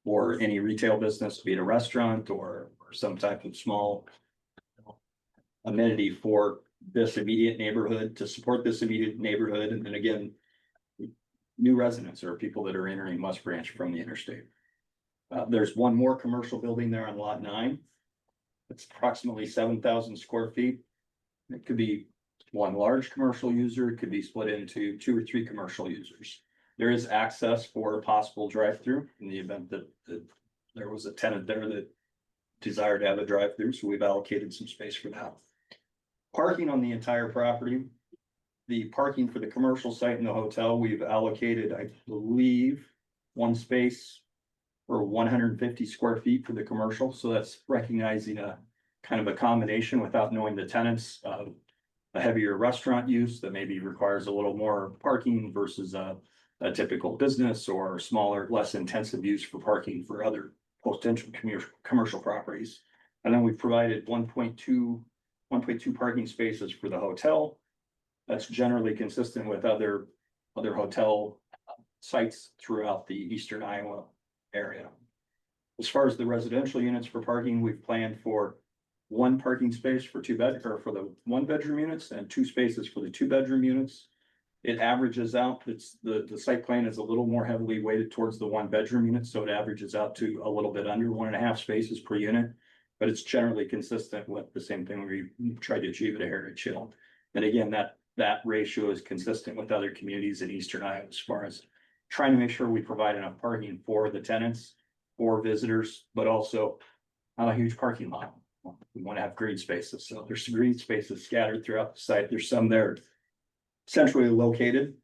or any retail business, be it a restaurant or some type of small amenity for this immediate neighborhood, to support this immediate neighborhood. And then again, new residents or people that are entering West Branch from the interstate. There's 1 more commercial building there on lot 9. It's approximately 7,000 square feet. It could be 1 large commercial user. It could be split into 2 or 3 commercial users. There is access for a possible drive-through in the event that there was a tenant there that desired to have a drive-through. So we've allocated some space for that. Parking on the entire property. The parking for the commercial site and the hotel, we've allocated, I believe, 1 space for 150 square feet for the commercial. So that's recognizing a kind of a combination without knowing the tenants of a heavier restaurant use that maybe requires a little more parking versus a typical business, or smaller, less intensive use for parking for other potential commercial properties. And then we've provided 1.2 parking spaces for the hotel. That's generally consistent with other hotel sites throughout the eastern Iowa area. As far as the residential units for parking, we've planned for 1 parking space for for the 1-bedroom units and 2 spaces for the 2-bedroom units. It averages out, the site plan is a little more heavily weighted towards the 1-bedroom unit, so it averages out to a little bit under 1.5 spaces per unit. But it's generally consistent with the same thing we tried to achieve at a Heritage Hill. And again, that ratio is consistent with other communities in eastern Iowa as far as trying to make sure we provide enough parking for the tenants, for visitors, but also not a huge parking lot. We want to have green spaces, so there's some green spaces scattered throughout the site. There's some there centrally located,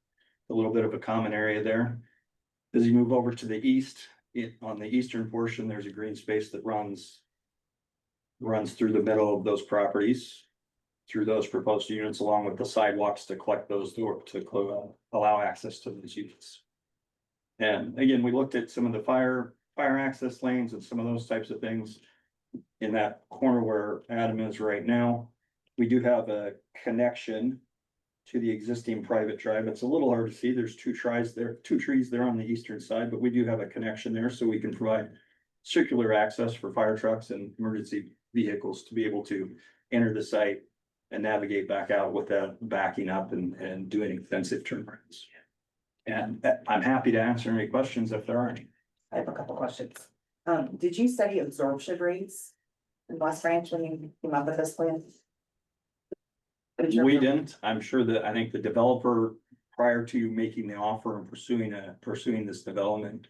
a little bit of a common area there. As you move over to the east, on the eastern portion, there's a green space that runs through the middle of those properties, through those proposed units, along with the sidewalks to collect those to allow access to those units. And again, we looked at some of the fire access lanes and some of those types of things. In that corner where Adam is right now, we do have a connection to the existing private drive. It's a little hard to see. There's two trees there on the eastern side, but we do have a connection there, so we can provide circular access for fire trucks and emergency vehicles to be able to enter the site and navigate back out without backing up and doing extensive turnarounds. And I'm happy to answer any questions if there are any. I have a couple questions. Did you study absorption rates in West Branch when you came up with this plan? We didn't. I'm sure that, I think the developer, prior to making the offer and pursuing this development,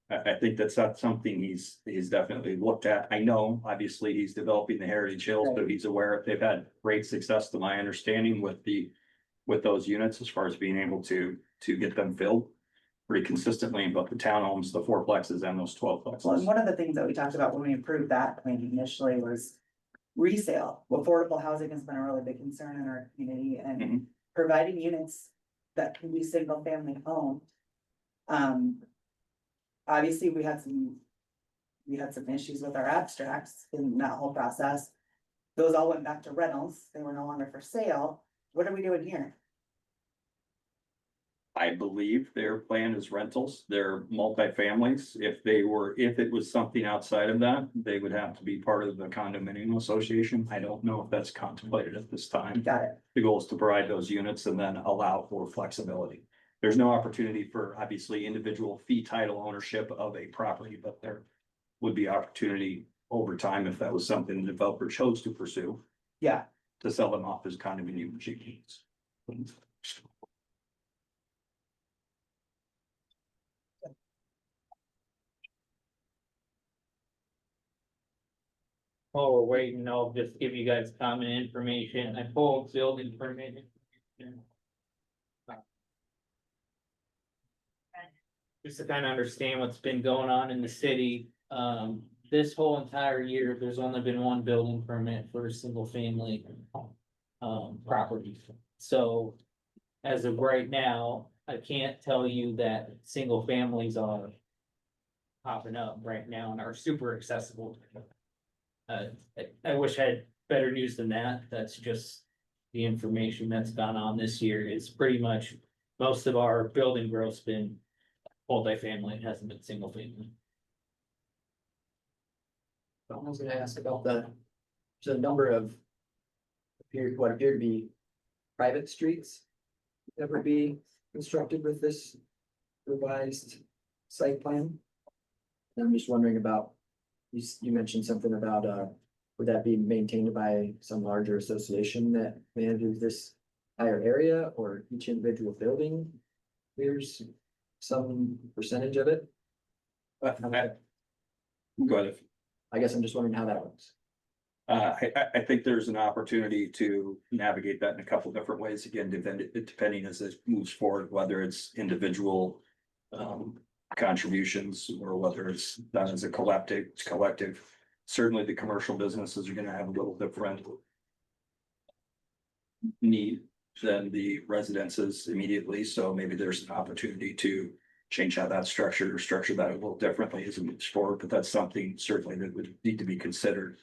I think that's not something he's definitely looked at. I know, obviously, he's developing the Heritage Hills, but he's aware they've had great success, to my understanding, with those units as far as being able to get them filled pretty consistently in both the townhomes, the fourplexes, and those 12 Well, and plexes. one of the things that we talked about when we approved that plan initially was resale. Affordable housing has been a really big concern in our community, and Mhm. providing units that can be single family home. Obviously, we had some issues with our abstracts in that whole process. Those all went back to rentals. They were no longer for sale. What are we doing here? I believe their plan is rentals, they're multifamilies. If it was something outside of that, they would have to be part of the condominium association. I don't know if that's contemplated at this time. Got it. The goal is to provide those units and then allow for flexibility. There's no opportunity for, obviously, individual fee title ownership of a property, but there would be opportunity over time if that was something the developer chose to pursue. Yeah. To sell them off as condominium units. While we're waiting, I'll just give you guys common information. I pulled building permit. Just to kind of understand what's been going on in the city, this whole entire year, there's only been one building permit for a single family. Property, so as of right now, I can't tell you that single families are popping up right now and are super accessible. I wish I had better news than that. That's just the information that's gone on this year. It's pretty much most of our building growth's been multifamily. It hasn't been single family. I was gonna ask about there's a number of what appear to be private streets that would be constructed with this revised site plan. And I'm just wondering about, you mentioned something about, would that be maintained by some larger association that manages this entire area, or each individual building? There's some percentage of it? Go ahead. I guess I'm just wondering how that works. I think there's an opportunity to navigate that in a couple different ways, again, depending as it moves forward, whether it's individual contributions or whether it's done as a collective. Certainly, the commercial businesses are gonna have a little different need than the residences immediately, so maybe there's an opportunity to change how that's structured or structure that a little differently as it moves forward, but that's something certainly that would need to be considered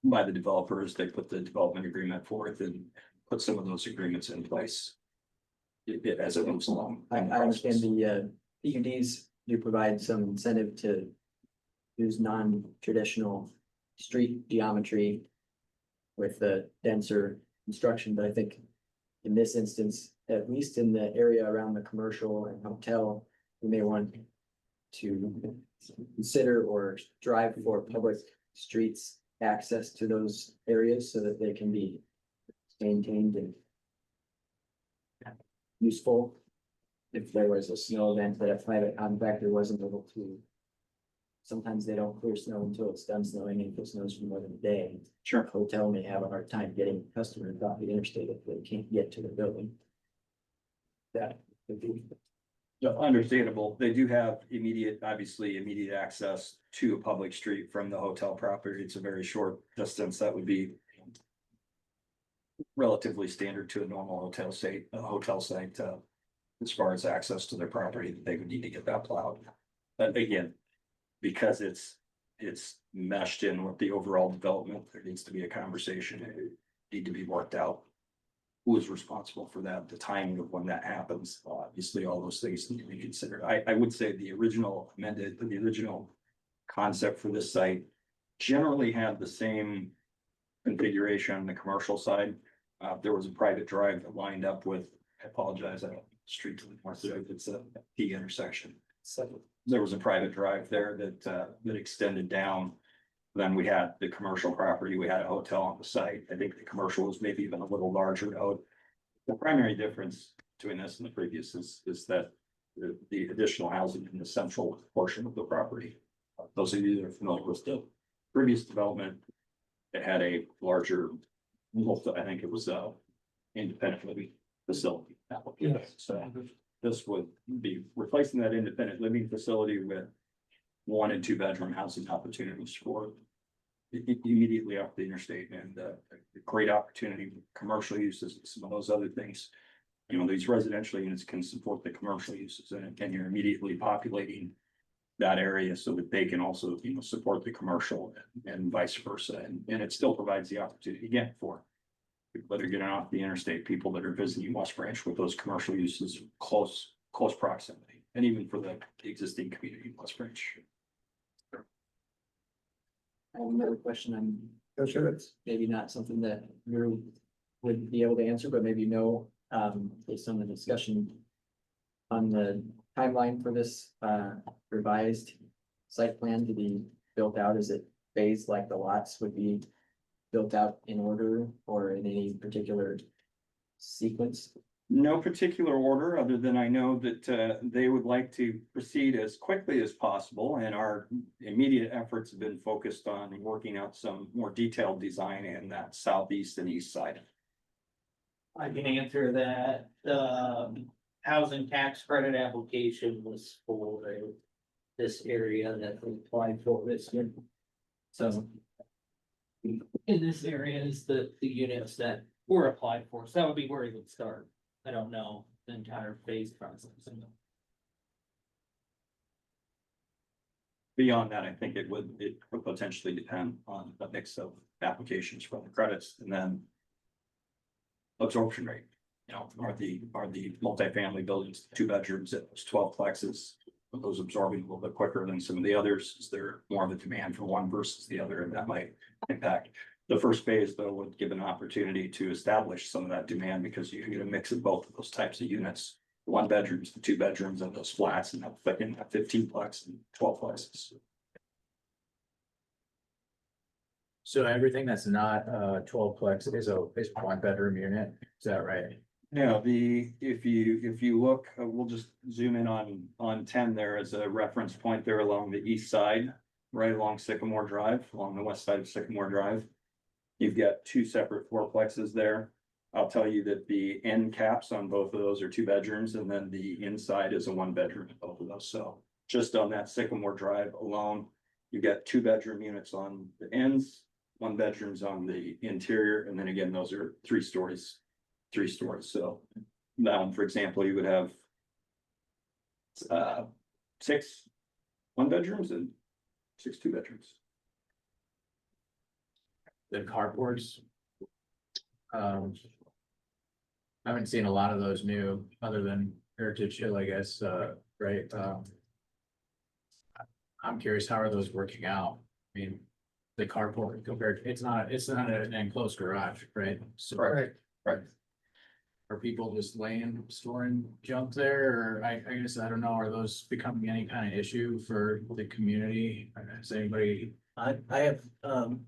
by the developers. They put the development agreement forth and put some of those agreements in place as it moves along. I understand the PUDs do provide some incentive to use non-traditional street geometry with the denser construction, but I think in this instance, at least in the area around the commercial and hotel, we may want to consider or drive for public streets access to those areas so that they can be maintained and useful. if there was a snow event that a private contractor wasn't able to. Sometimes they don't clear snow until it's done snowing, and if it snows for more than a day. Sure. Hotel may have a hard time getting customers off the interstate if they can't get to the building. That would be. Yeah, understandable. They do have obviously immediate access to a public street from the hotel property. It's a very short distance. That would be relatively standard to a normal hotel site, as far as access to their property, they would need to get that plowed. But again, because it's meshed in with the overall development, there needs to be a conversation, it need to be worked out. Who is responsible for that, the timing of when that happens, obviously, all those things need to be considered. I would say the original concept for this site generally had the same configuration on the commercial side. There was a private drive that lined up with, I apologize, I don't street to the north, it's a T intersection. So there was a private drive there that extended down. Then we had the commercial property, we had a hotel on the site. I think the commercial was maybe even a little larger node. The primary difference between this and the previous is that the additional housing in the central portion of the property. Those of you that are familiar with the previous development, it had a larger, I think it was independent living facility application. So this would be replacing that independent living facility with 1 and 2 bedroom housing opportunities for immediately off the interstate, and a great opportunity for commercial uses and some of those other things. You know, these residential units can support the commercial uses, and you're immediately populating that area so that they can also, you know, support the commercial and vice versa. And it still provides the opportunity again for people that are getting off the interstate, people that are visiting West Branch with those commercial uses, close proximity, and even for the existing community in West Branch. I have another question. It's maybe not something that you would be able to answer, but maybe based on the discussion on the timeline for this revised site plan to be built out. Is it phased like the lots would be built out in order or in any particular sequence? No particular order, other than I know that they would like to proceed as quickly as possible, and our immediate efforts have been focused on working out some more detailed design in that southeast and east side. I can answer that. The housing tax credit application was for this area that we applied for this year. So in this area is the units that were applied for, so that would be where he would start. I don't know the entire phase process. Beyond that, I think it would potentially depend on a mix of applications for the credits and then absorption rate. You know, are the multifamily buildings, 2 bedrooms, it was 12 plexes, are those absorbing a little bit quicker than some of the others? Is there more of a demand for one versus the other, and that might impact? The first phase, though, would give an opportunity to establish some of that demand, because you can get a mix of both of those types of units. 1 bedrooms, the 2 bedrooms, and those flats, and that 15 plex and 12 plexes. So everything that's not 12 plex is a 1 bedroom unit, is that right? Yeah, if you look, we'll just zoom in on 10 there as a reference point there along the east side, right along Sycamore Drive, along the west side of Sycamore Drive. You've got 2 separate 4plexes there. I'll tell you that the end caps on both of those are 2 bedrooms, and then the inside is a 1 bedroom in both of those. So just on that Sycamore Drive alone, you've got 2 bedroom units on the ends, 1 bedrooms on the interior, and then again, those are 3 stories. So now, for example, you would have 6 1 bedrooms and 6 2 bedrooms. The carports. I haven't seen a lot of those new, other than Heritage Hill, I guess, right? I'm curious, how are those working out? I mean, the carport compared, it's not an enclosed garage, right? So Right. are people just storing junk there, or I guess, I don't know, are those becoming any kind of issue for the community? Has anybody? I have,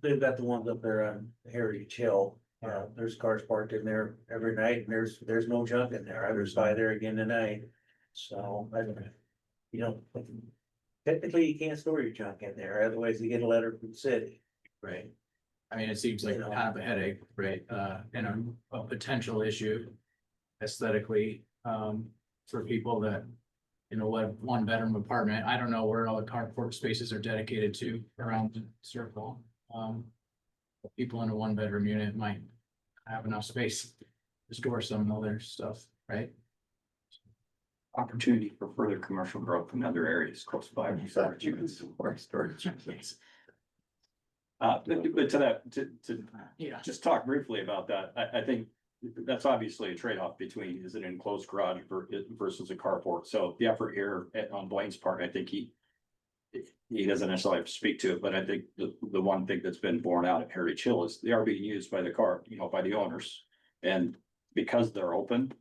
they've got the ones up there on Heritage Hill. There's cars parked in there every night, and there's no junk in there. I was by there again tonight. So, I don't know. You know, technically you can't store your junk in there, otherwise you get a letter from the city. Right. I mean, it seems like kind of a headache, right, and a potential issue aesthetically, for people that. You know, what, one bedroom apartment, I don't know where all the carport spaces are dedicated to around the circle. People in a one bedroom unit might have enough space to store some other stuff, right? Opportunity for further commercial growth in other areas close by. Storage units or storage units. But to that, to Yeah. just talk briefly about that, I think that's obviously a trade-off between is an enclosed garage versus a carport. So the effort here on Blaine's part, I think he doesn't necessarily have to speak to it, but I think the one thing that's been borne out at Heritage Hill is they are being used by by the owners. And because they're open,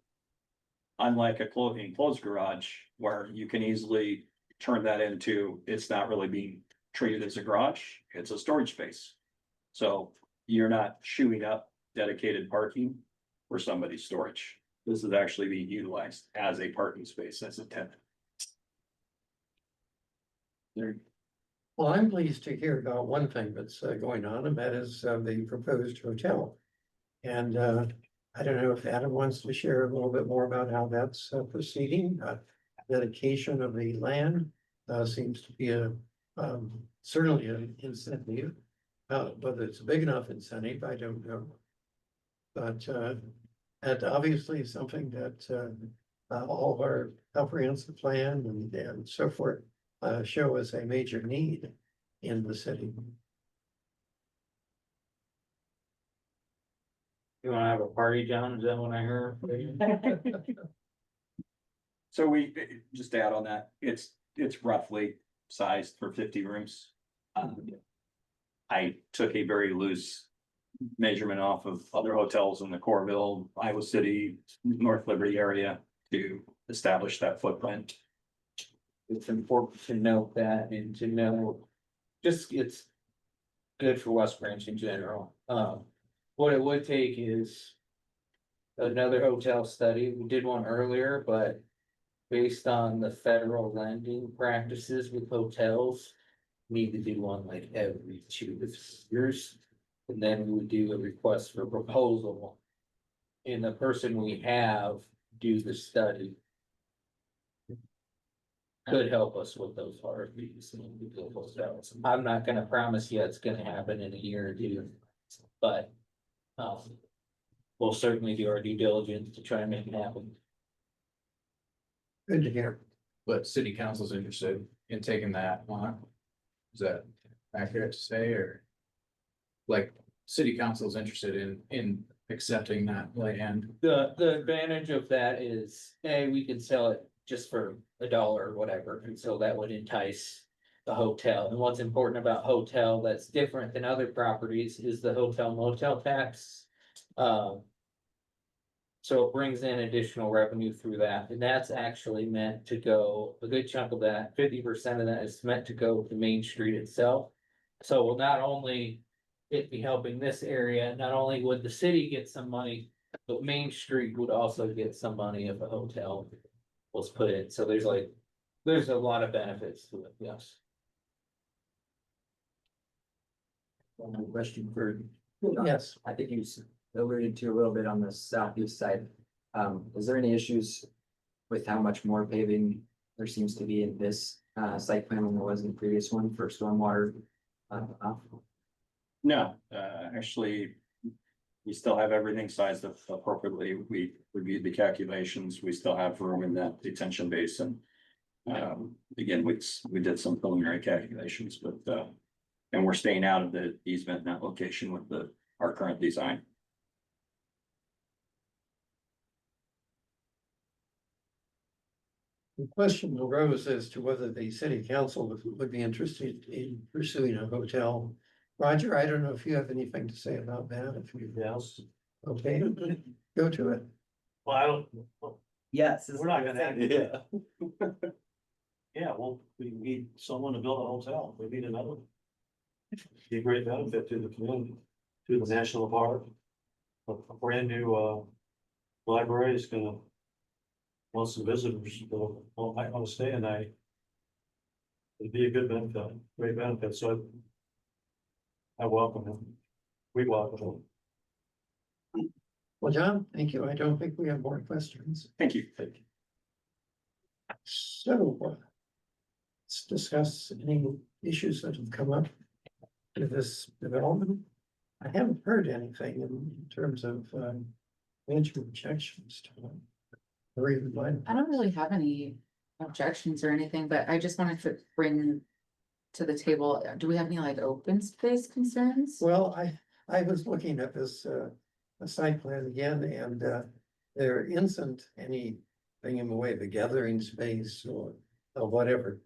unlike a enclosed garage where you can easily turn that into, it's not really being treated as a garage, it's a storage space. So you're not chewing up dedicated parking for somebody's storage. This is actually being utilized as a parking space as intended. Well, I'm pleased to hear about one thing that's going on, and that is the proposed hotel. And I don't know if Adam wants to share a little bit more about how that's proceeding. Dedication of the land seems to be certainly an incentive. Whether it's a big enough incentive, I don't know. But and obviously something that all of our comprehensive plan and so forth show as a major need in the city. You wanna have a party, John? Is that what I heard? So we, just to add on that, it's roughly sized for 50 rooms. I took a very loose measurement off of other hotels in the Corville, Iowa City, North Liberty area to establish that footprint. It's important to note that and to know, just it's good for West Branch in general. What it would take is another hotel study. We did one earlier, but based on the federal lending practices with hotels, need to do one like every 2 years. And then we would do a request for proposal. And the person we have do the study. Could help us with those RFPs. I'm not gonna promise you it's gonna happen in a year or two, but. We'll certainly do our due diligence to try and make it happen. Good to hear. But city council's interested in taking that on. Is that accurate to say, or? Like, city council's interested in accepting that land? The advantage of that is, we can sell it just for $1 or whatever, and so that would entice the hotel. And what's important about hotel that's different than other properties is the hotel motel tax. So it brings in additional revenue through that, and that's actually meant to go, a good chunk of that, 50% of that is meant to go to Main Street itself. So will not only it be helping this area, not only would the city get some money, but Main Street would also get some money if a hotel was put in. So there's a lot of benefits to it, yes. One question for. Yes. I think you alluded to a little bit on the southeast side. Is there any issues with how much more paving there seems to be in this site plan than there was in the previous one for stormwater? No, actually, we still have everything sized up appropriately. We reviewed the calculations. We still have room in that detention basin. Again, we did some preliminary calculations, but and we're staying out of the easement in that location with our current design. The question arose as to whether the city council would be interested in pursuing a hotel. Roger, I don't know if you have anything to say about that, if you. Yes. Okay, go to it. Well, I don't. Yes. We're not gonna have. Yeah. Yeah, well, we need someone to build a hotel. We need another one. Be a great benefit to the community, to the national park. A brand new library is gonna wants some visitors, well, might want to stay a night. It'd be a good benefit, great benefit, so I welcome him. We welcome him. Well, John, thank you. I don't think we have more questions. Thank you. So let's discuss any issues that have come up with this development. I haven't heard anything in terms of major objections to it. Or even minor. I don't really have any objections or anything, but I just wanted to bring to the table, do we have any like open space concerns? Well, I was looking at this site plan again, and there isn't anything in the way of a gathering space or whatever.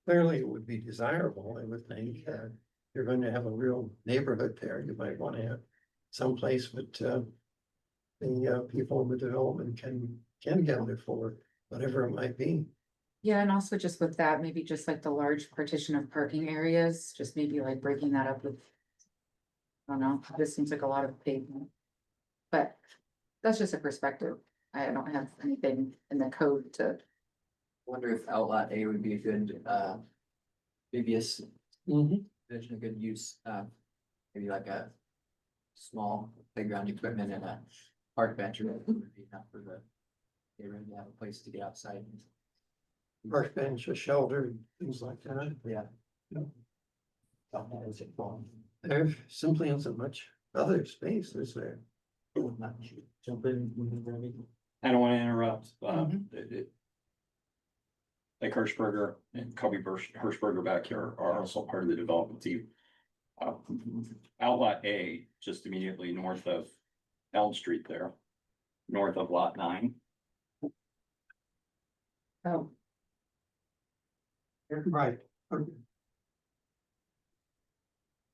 Clearly, it would be desirable, I would think. You're going to have a real neighborhood there. You might want to have someplace that the people in the development can gather for whatever it might be. Yeah, and also just with that, maybe just like the large partition of parking areas, just maybe like breaking that up with. I don't know, this seems like a lot of pavement. But that's just a perspective. I don't have anything in the code to. Wonder if outlot A would be a good, previous vision, a good use, maybe like a small playground equipment and a park bench would be enough for the, they really have a place to get outside. Park bench, a shelter, things like that. Yeah. There simply isn't much other space, is there? Jump in, I don't want to interrupt, like Hirschberger and Cubby Hirschberger back here are also part of the development team. Outlot A, just immediately north of Elm Street there, north of lot 9. Oh. Right.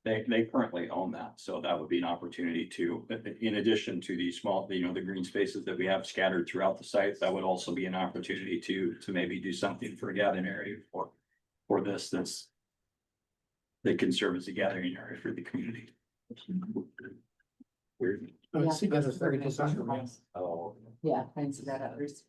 They currently own that, so that would be an opportunity to, in addition to the small, the green spaces that we have scattered throughout the site, that would also be an opportunity to maybe do something for a gathering area for this, that can serve as a gathering area for the community. Weird. I see that as very desirable. Oh. Yeah, I can see that at least.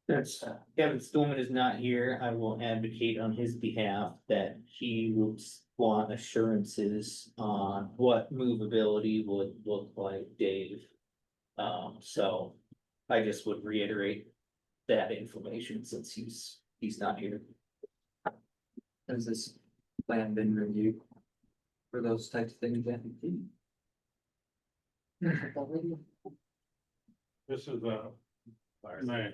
That's, Kevin Stillman is not here. I will advocate on his behalf that he would want assurances on what movability would look like, Dave. So I just would reiterate that information since he's not here. Has this plan been reviewed for those types of things? This is my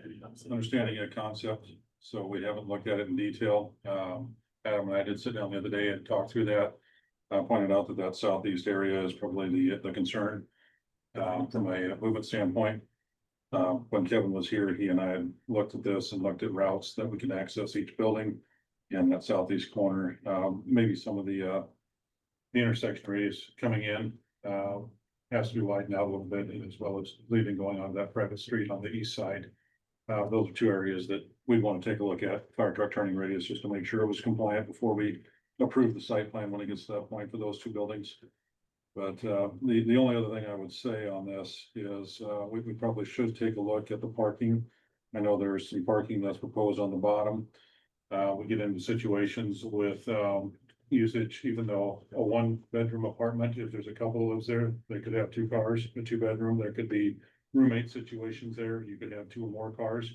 understanding of concept, so we haven't looked at it in detail. Adam and I did sit down the other day and talk through that. Pointed out that southeast area is probably the concern from a movement standpoint. When Kevin was here, he and I had looked at this and looked at routes that we can access each building in that southeast corner. Maybe some of the intersection radius coming in has to be widened out a little bit, as well as leaving going on that private street on the east side. Those are two areas that we want to take a look at, fire truck turning radius, just to make sure it was compliant before we approve the site plan when it gets to that point for those two buildings. But the only other thing I would say on this is we probably should take a look at the parking. I know there's some parking that's proposed on the bottom. We get into situations with usage, even though a 1-bedroom apartment, if there's a couple lives there, they could have 2 cars, a 2-bedroom, there could be roommate situations there, you could have 2 or more cars.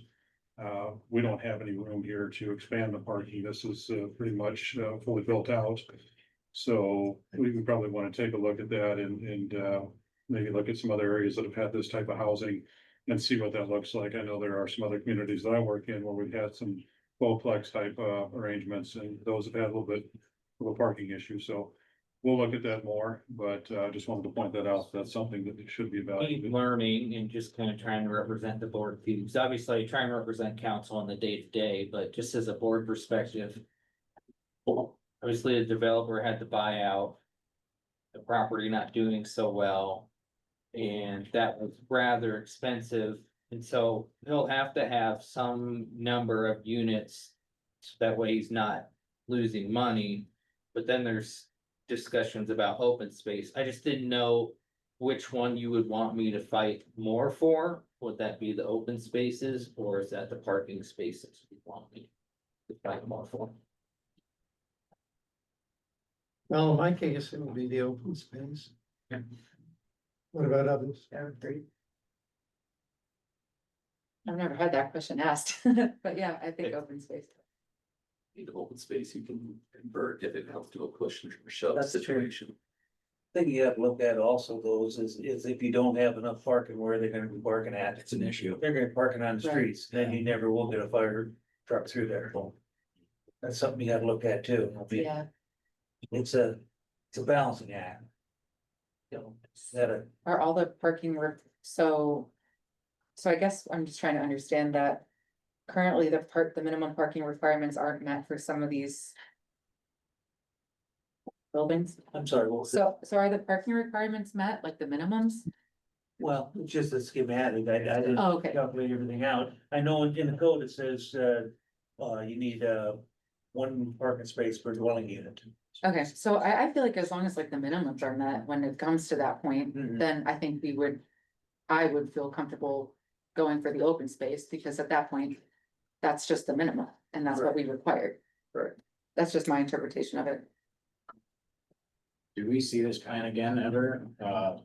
We don't have any room here to expand the parking. This is pretty much fully built out. So we would probably want to take a look at that and maybe look at some other areas that have had this type of housing and see what that looks like. I know there are some other communities that I work in where we've had some Bowplex type arrangements, and those have had a little bit of a parking issue. So we'll look at that more, but I just wanted to point that out. That's something that should be Keep evaluated. learning and just kind of trying to represent the board views. Obviously, I try and represent council on the day to day, but just as a board perspective. Obviously, the developer had to buy out. The property not doing so well. And that was rather expensive And so he'll have to have some number of units. So that way he's not losing money. But then there's discussions about open space. I just didn't know which one you would want me to fight more for. Would that be the open spaces or is that the parking spaces you want me to fight more for? Well, in my case, it would be the open space. What about others? I've never had that question asked, but yeah, I think open space. Need open space, you can convert if it comes to a push or shove That's true. situation. Thing you have to look at also those is if you don't have enough parking, where are they gonna be parking at? It's an issue. They're gonna be parking on the Right. streets, then you never will get a fire truck through there. That's something you gotta look at too. I mean, Yeah, it's a balancing act. You know, that are all the parking, so. So I guess I'm just trying to understand that currently the minimum parking requirements aren't met for some of these. Buildings, I'm sorry, what was it? so are the parking requirements met, like the minimums? Well, it's just a schematic. I didn't Oh, okay. calculate everything out. I know in the code it says, you need, one parking space per dwelling unit. Okay, so I feel like as long as like the minimums are met, when it comes to that point, Mhm. then I think I would feel comfortable. Going for the open space, because at that point, that's just the minimum, and that's what we required. Right. That's just my interpretation of it. Do we see this plan again ever,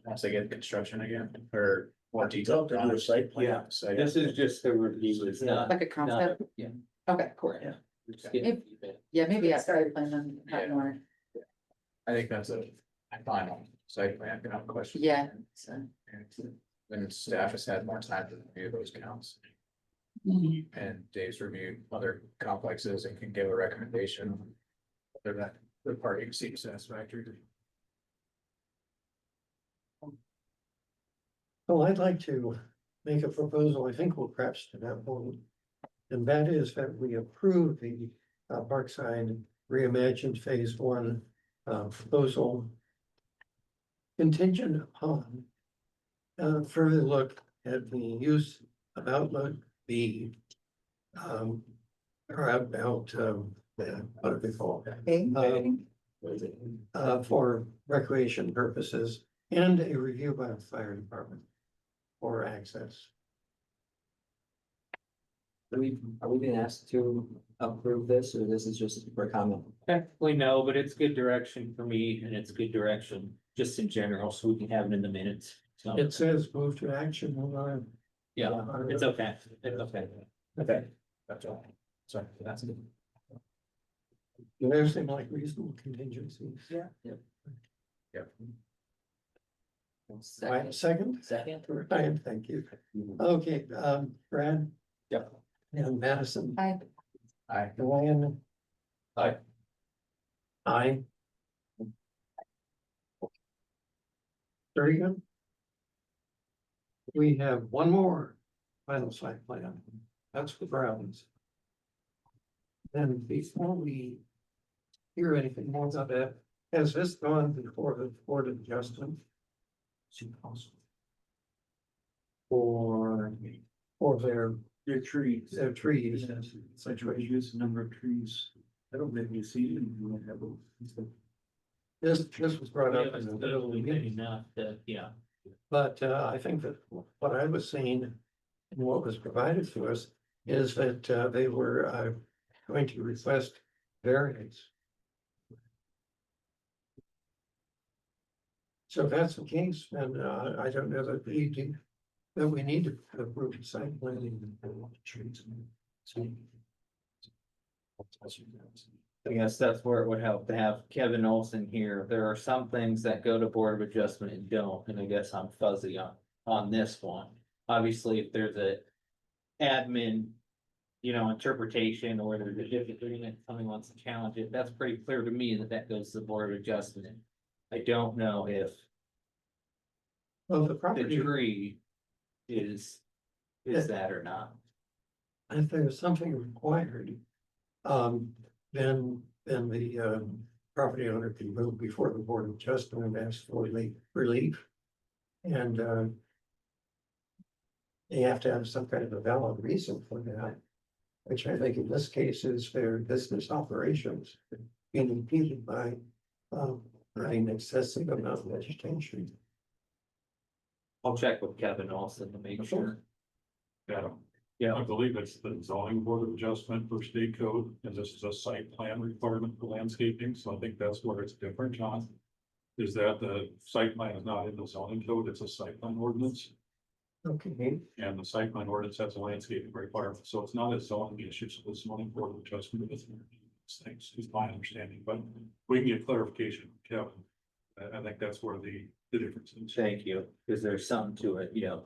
once they get construction again, or more detailed? To do a site plan. Yeah, so This is just a review, it's not. Like a concept? Yeah. Okay, cool. Yeah. Yeah, maybe I started plan then, have Yeah. more, I think that's a final site plan, I have a question. yeah, so. When staff has had more time to review those counts. And Dave's reviewed other complexes and can give a recommendation. Whether that the parking seems satisfactory. Well, I'd like to make a proposal, I think we'll perhaps to that point. And that is that we approve the Parkside Reimagined Phase One proposal. Contingent upon further look at the use of outlet B. Or about, what do they call it? For recreation purposes and a review by the fire department for access. Are we being asked to approve this, or this is just for comment? Technically, no, but it's good direction for me and it's good direction just in general, so we can have it in the minutes. So, It says move to action. yeah, it's okay, it's okay. Okay. That's all. Sorry, that's it. There's seem like reasonable contingencies. Yeah. Yep. Right, second? Second. Ryan, thank you. Okay, Brad? Yep. And Madison? Aye. Aye. Ryan? Aye. Aye. Very good. We have one more final site plan. That's the Browns. And before we hear anything more about that, has this gone before the Board of Adjustment? For their trees, situation. Number of trees. I don't think you see it. This was brought up in the middle of the meeting. Enough that, yeah. But I think that what I was seeing and what was provided to us is that they were going to request variance. So if that's the case, then I don't know that we need to approve the site planning. I guess that's where it would help to have Kevin Olson here. There are some things that go to Board of Adjustment and don't, and I guess I'm fuzzy on this one. Obviously, if there's a admin, interpretation or there's a disagreement, somebody wants to challenge it, that's pretty clear to me that goes to the Board of Adjustment. I don't know if Well, the the property, tree is that or not. if there's something required, then the property owner can move before the Board of Adjustment and ask for the relief. And They have to have some kind of a valid reason for that. Which I think in this case is their business operations being impeded by an excessive amount of vegetation. I'll check with Kevin also to make sure. Yeah, I believe it's the zoning board of adjustment for state code, and this is a site plan requirement for landscaping, so I think that's where it's different, John. Is that the site plan is not in the zoning code, it's a site plan ordinance, Okay, and the site plan ordinance has a landscaping requirement, so it's not a zoning issue, so the zoning board of adjustment is things, is my understanding, but we can get clarification, from Kevin. I think that's where the difference is. Thank you, because there's something to it, you know,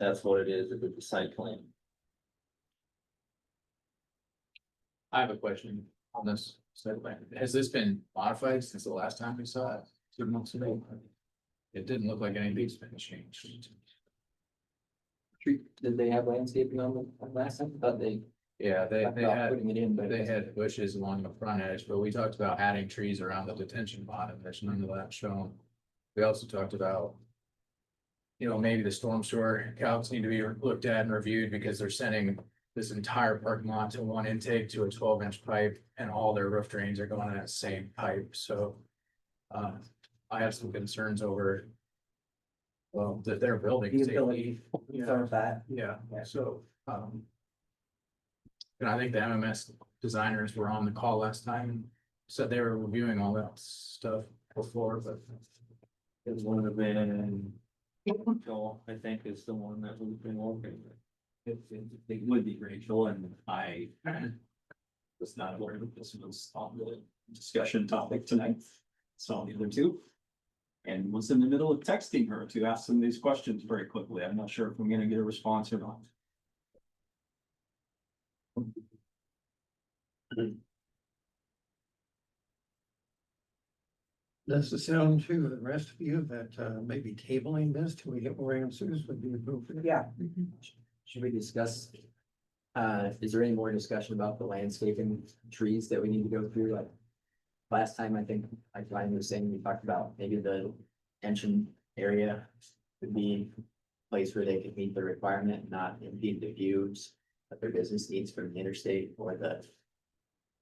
that's what it is, if it's a site plan. I have a question on this site plan. Has this been modified since the last time we saw it 2 months ago? It didn't look like anything's been changed. Did they have landscaping on the last time? Thought they. Yeah, they talked about had, Putting it in, but. they had bushes along the front edge, but we talked about adding trees around the detention pond, and there's none of that shown. We also talked about, you know, maybe the storm sewer calcs need to be looked at and reviewed because they're sending this entire parking lot to one intake to a 12-inch pipe, and all their roof drains are going in that same pipe, so. I have some concerns over. Well, that their building. The ability for that. Yeah, so, and I think the MMS designers were on the call last time, and said they were reviewing all that stuff before, but. It would have been, Joel, I think is the one that we've been working with. It would be Rachel, and I was not aware that this was on the discussion topic tonight. Saw the other two. And was in the middle of texting her to ask some of these questions very quickly. I'm not sure if I'm gonna get a response or not. does it sound to the rest of you that maybe tabling this till we get more answers would be appropriate? Yeah. Should we discuss? Is there any more discussion about the landscaping trees that we need to go through? Like last time, I think, like Ryan was saying, we talked about maybe the detention area would be a place where they could meet the requirement, not impede the views that their business needs from the interstate or the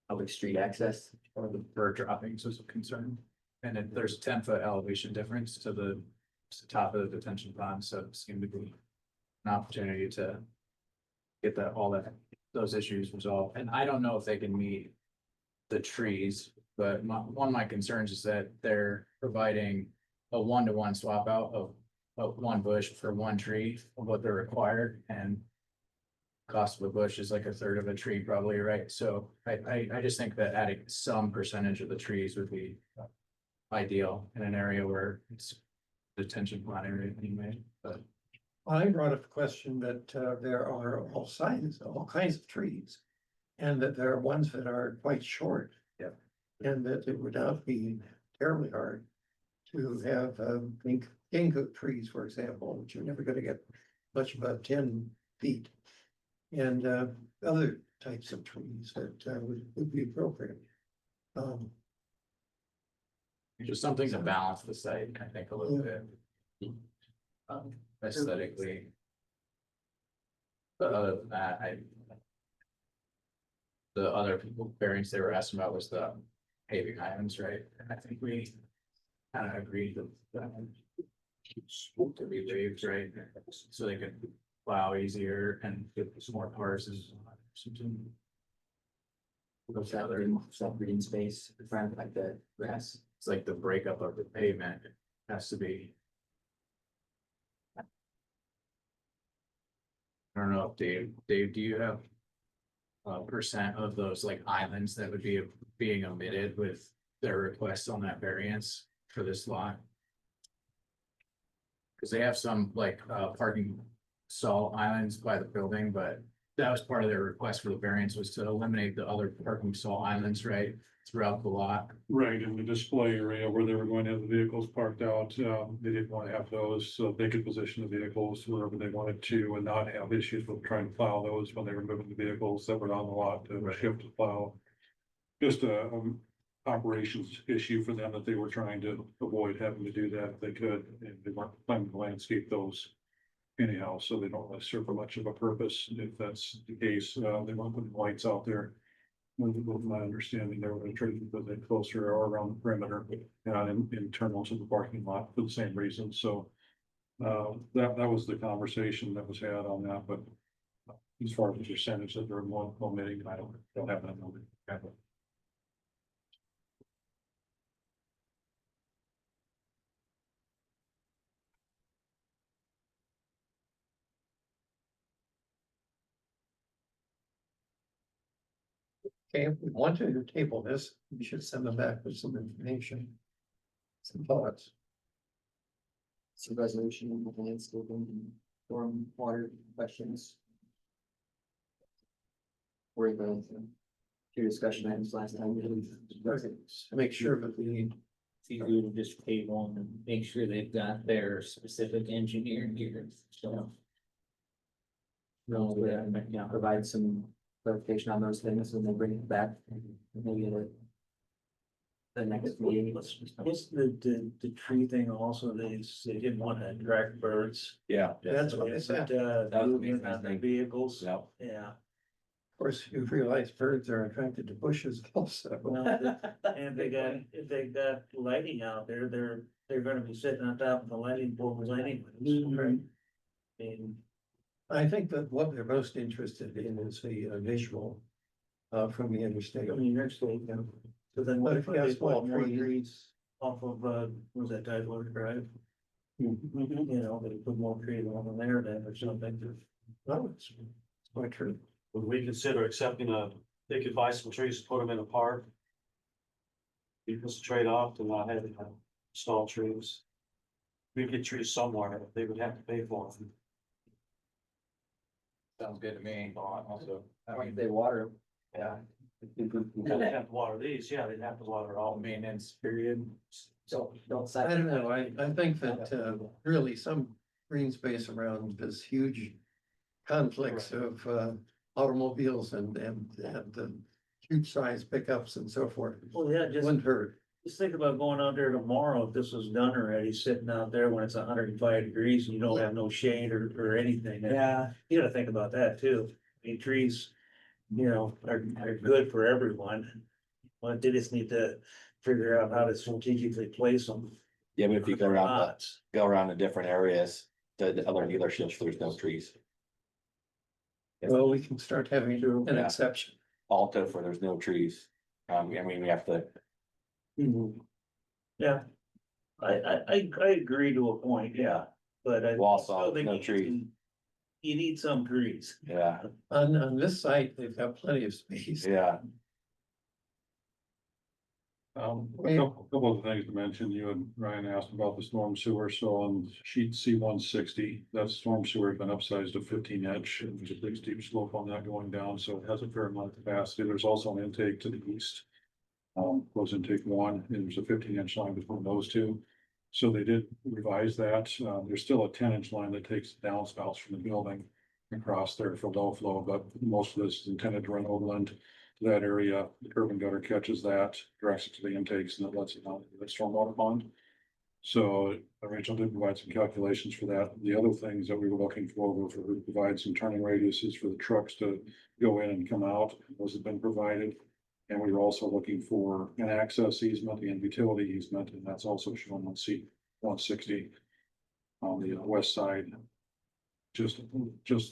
public street access. Or the bird droppings was a concern. And then there's a 10-foot elevation difference to the top of the detention pond, so it seemed to be an opportunity to get those issues resolved. And I don't know if they can meet the trees, but one of my concerns is that they're providing a 1-to-1 swap out of one bush for one tree of what they're required, and cost of a bush is like a third of a tree probably, right? So I just think that adding some percentage of the trees would be ideal in an area where it's detention pond area anyway, but. I brought up the question that there are all kinds of trees. And that there are ones that are quite short. Yeah. And that it would not be terribly hard to have ginkgo trees, for example, which you're never gonna get much above 10 feet. And other types of trees that would be appropriate. Just something to balance the site, I think, a little bit. Aesthetically. But other than that, the other variants they were asking about was the paving islands, right? And I think we kind of agreed that to be waived, right? So they could plow easier and get some more cars is something. What's that green space in front, like the grass? It's like the breakup of the pavement has to be. I don't know, Dave, do you have a percent of those like islands that would be being omitted with their requests on that variance for this lot? Cause they have some like parking stall islands by the building, but that was part of their request for the variance was to eliminate the other parking stall islands, right? Throughout the lot. Right, in the display area where they were going to have the vehicles parked out, they didn't want to have those, so they could position the vehicles wherever they wanted to and not have issues with trying to plow those when they were moving the vehicles that were on the lot to shift to plow. Just a operations issue for them that they were trying to avoid having to do that if they could, and they weren't planning to landscape those anyhow, so they don't really serve for much of a purpose. If that's the case, they won't put lights out there. With my understanding, they were gonna try to keep it closer or around the perimeter, and internal to the parking lot for the same reason, so. That was the conversation that was had on that, but as far as the percentage that they're omitting, I don't have that number. Okay, if we want to table this, we should send them back with some information. Some thoughts. Some resolution on the landscaping and storm water questions. Or the few discussion items last time. To make sure that we It's easier to just table and make sure they've got their specific engineering here, so. No, yeah, provide some clarification on those things and then bring it back, maybe at the next meeting. What's the tree thing also, they didn't want to attract birds. Yeah. That's what I said. That was Moving on their vehicles. Yep. Yeah. Of course, you realize birds are attracted to bushes also. Well, and if they got lighting out there, they're gonna be sitting on top of the lighting poles anyways. Right. I mean, I think that what they're most interested in is the visual from the interstate. I mean, actually, so then But what if if you they have small put more trees- trees off of, was that Tideway Drive? You know, they put more trees on there then or something. No, it's quite true. Would we consider accepting they could buy some trees, put them in a park? Equals a trade-off to not having to install trees. We get trees somewhere, they would have to pay for them. Sounds good to me, also. Like they water. Yeah. They'd have to water these, yeah, they'd have to water all. Maintenance period. Don't. I don't know, I think that really some green space around this huge conflicts of automobiles and huge size pickups and so forth. Well, yeah, Wouldn't hurt. just think about going out there tomorrow, if this was done already, sitting out there when it's 105 degrees and you don't have no shade or anything. Yeah. You gotta think about that too. I mean, trees, you know, are good for everyone. But they just need to figure out how to strategically place them. Yeah, but if you go around, Lots. go around to different areas, the other dealerships, there's no trees. Well, we can start having an Yeah. exception. Alto for there's no trees. I mean, we have to, Yeah. I agree to a point, yeah, but I. Wall still saw, think no you trees. need- You need some trees. yeah, On this site, they've got plenty of space. yeah. Couple of things to mention, you and Ryan asked about the storm sewer, so on sheet C-160, that storm sewer has been upsized to 15 inch. And there's a big steep slope on that going down, so it has a fair amount of capacity, there's also an intake to the east. Goes intake 1, and there's a 15 inch line between those two. So they did revise that, there's still a 10 inch line that takes downspouts from the building across there for low flow, but most of this is intended to run overland. That area, the curb and gutter catches that, directs it to the intakes, and it lets it down to the stormwater pond. So Rachel did provide some calculations for that. The other things that we were looking for were to provide some turning radiuses for the trucks to go in and come out. Those have been provided. And we were also looking for an access easement and utility easement, and that's also shown on C-160 on the west side, just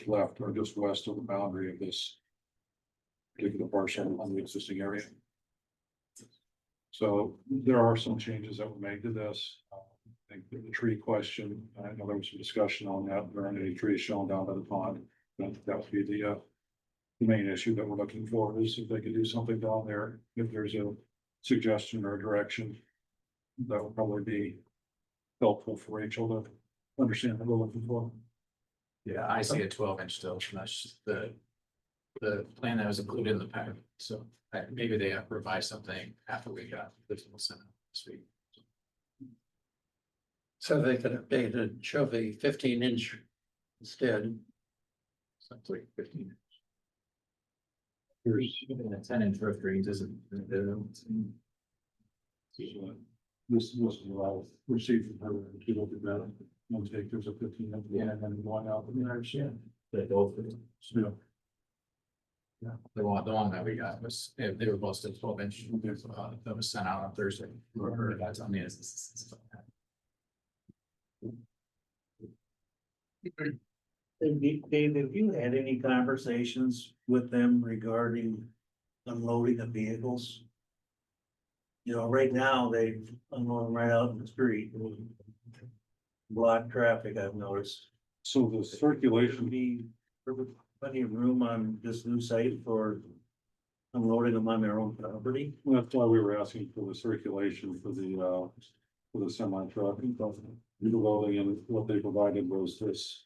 left or just west of the boundary of this particular parcel on the existing area. So there are some changes that were made to this. I think the tree question, I know there was some discussion on that, there aren't any trees shown down by the pond. That would be the main issue that we're looking for, is if they could do something down there, if there's a suggestion or a direction. That would probably be helpful for Rachel to understand what we're looking for. Yeah, I see a 12 inch still, and that's just the plan that was included in the packet, so maybe they have revised something after we got this one sent out this week. So they could update it, show the 15 inch instead. Something like 15. Here's Even a 10 inch roof drains isn't. this was what I received from her to look at that. one take, there's a 15 at the end and then one out. They both. Yeah. Yeah, the one that we got was, they were posted 12-inch, that was sent out on Thursday. Whoever that's on the. Dave, have you had any conversations with them regarding unloading of vehicles? You know, right now, they unload them right out in the street. Block traffic, I've noticed. So the circulation, Be plenty of room on this new site for unloading them on their own property. that's why we were asking for the circulation for the semi truck. Reloading, and what they provided was this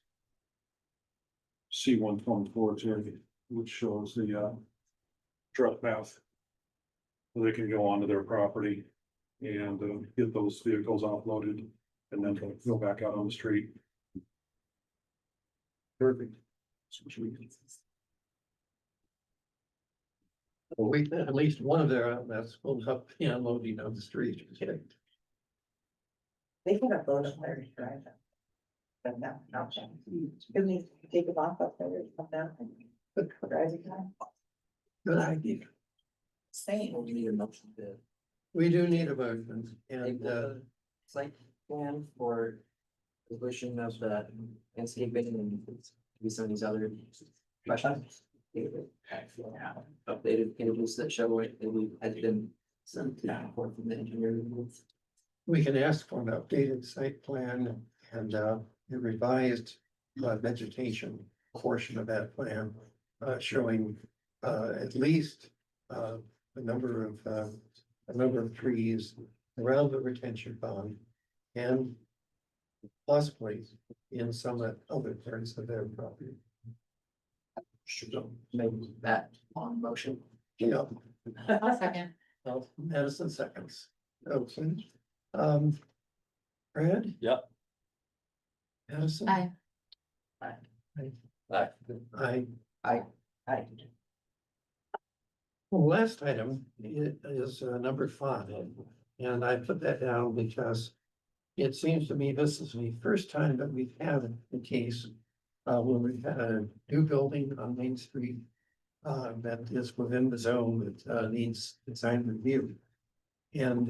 C-124 too, which shows the truck path. So they can go onto their property and get those vehicles offloaded and then go back out on the street. Perfect. We, at least one of their outlets will have the unloading on the street. They can upload them where you drive them. But no, not chance. You need to take them off up there, come down. Driving time. Good idea. Same. We need a motion to We do need a motion and, table the site plan for resolution of the landscaping and maybe some of these other questions. Updated images that show it, maybe has been sent forth from the engineering. we can ask for an updated site plan and, a revised vegetation portion of that plan, showing, at least, a number of trees around the retention pond and possibly in some other parts of their property. Should make that on motion. Yeah. I'll second. Madison seconds. Oakson. Brad? Yep. Madison? Aye. Aye. Well, last item is number 5, and I put that down because it seems to me this is the first time that we've had a case where we've had a new building on Main Street that is within the zone that needs design review. And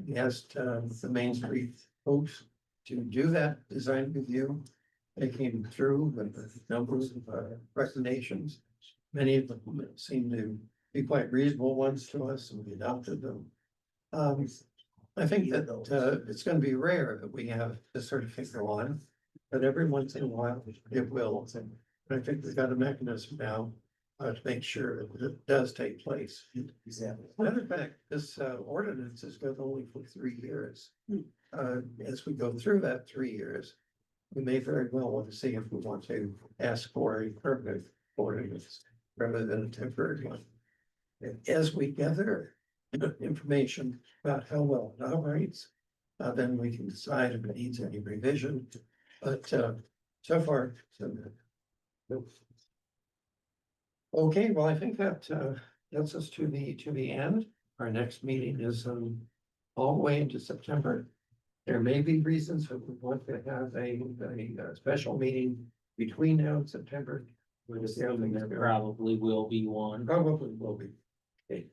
we asked the Main Street folks to do that design review. They came through with a number of recommendations. Many of them seem to be quite reasonable ones to us, and we adopted them. I think that it's gonna be rare that we have this sort of figure on, but every once in a while it will. And I think we've got a mechanism now to make sure that it does take place. Matter of fact, this ordinance is good only for 3 years. As we go through that 3 years, we may very well want to see if we want to ask for a permanent ordinance rather than a temporary one. As we gather information about how well it operates, then we can decide if it needs any revision. But so far, so good. Okay, well, I think that gets us to the end. Our next meeting is all the way into September. There may be reasons that we want to have a special meeting between now and September. We're just There probably will be one. Probably will be. Okay.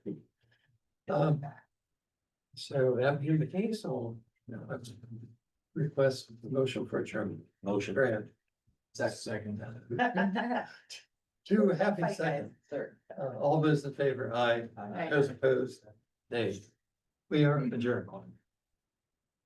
So that being the case, I'll request the motion for adjournment. Motion. Brad. Second. 2 happy seconds. All those in favor, aye. Aye. Those opposed, nay. We are adjourned.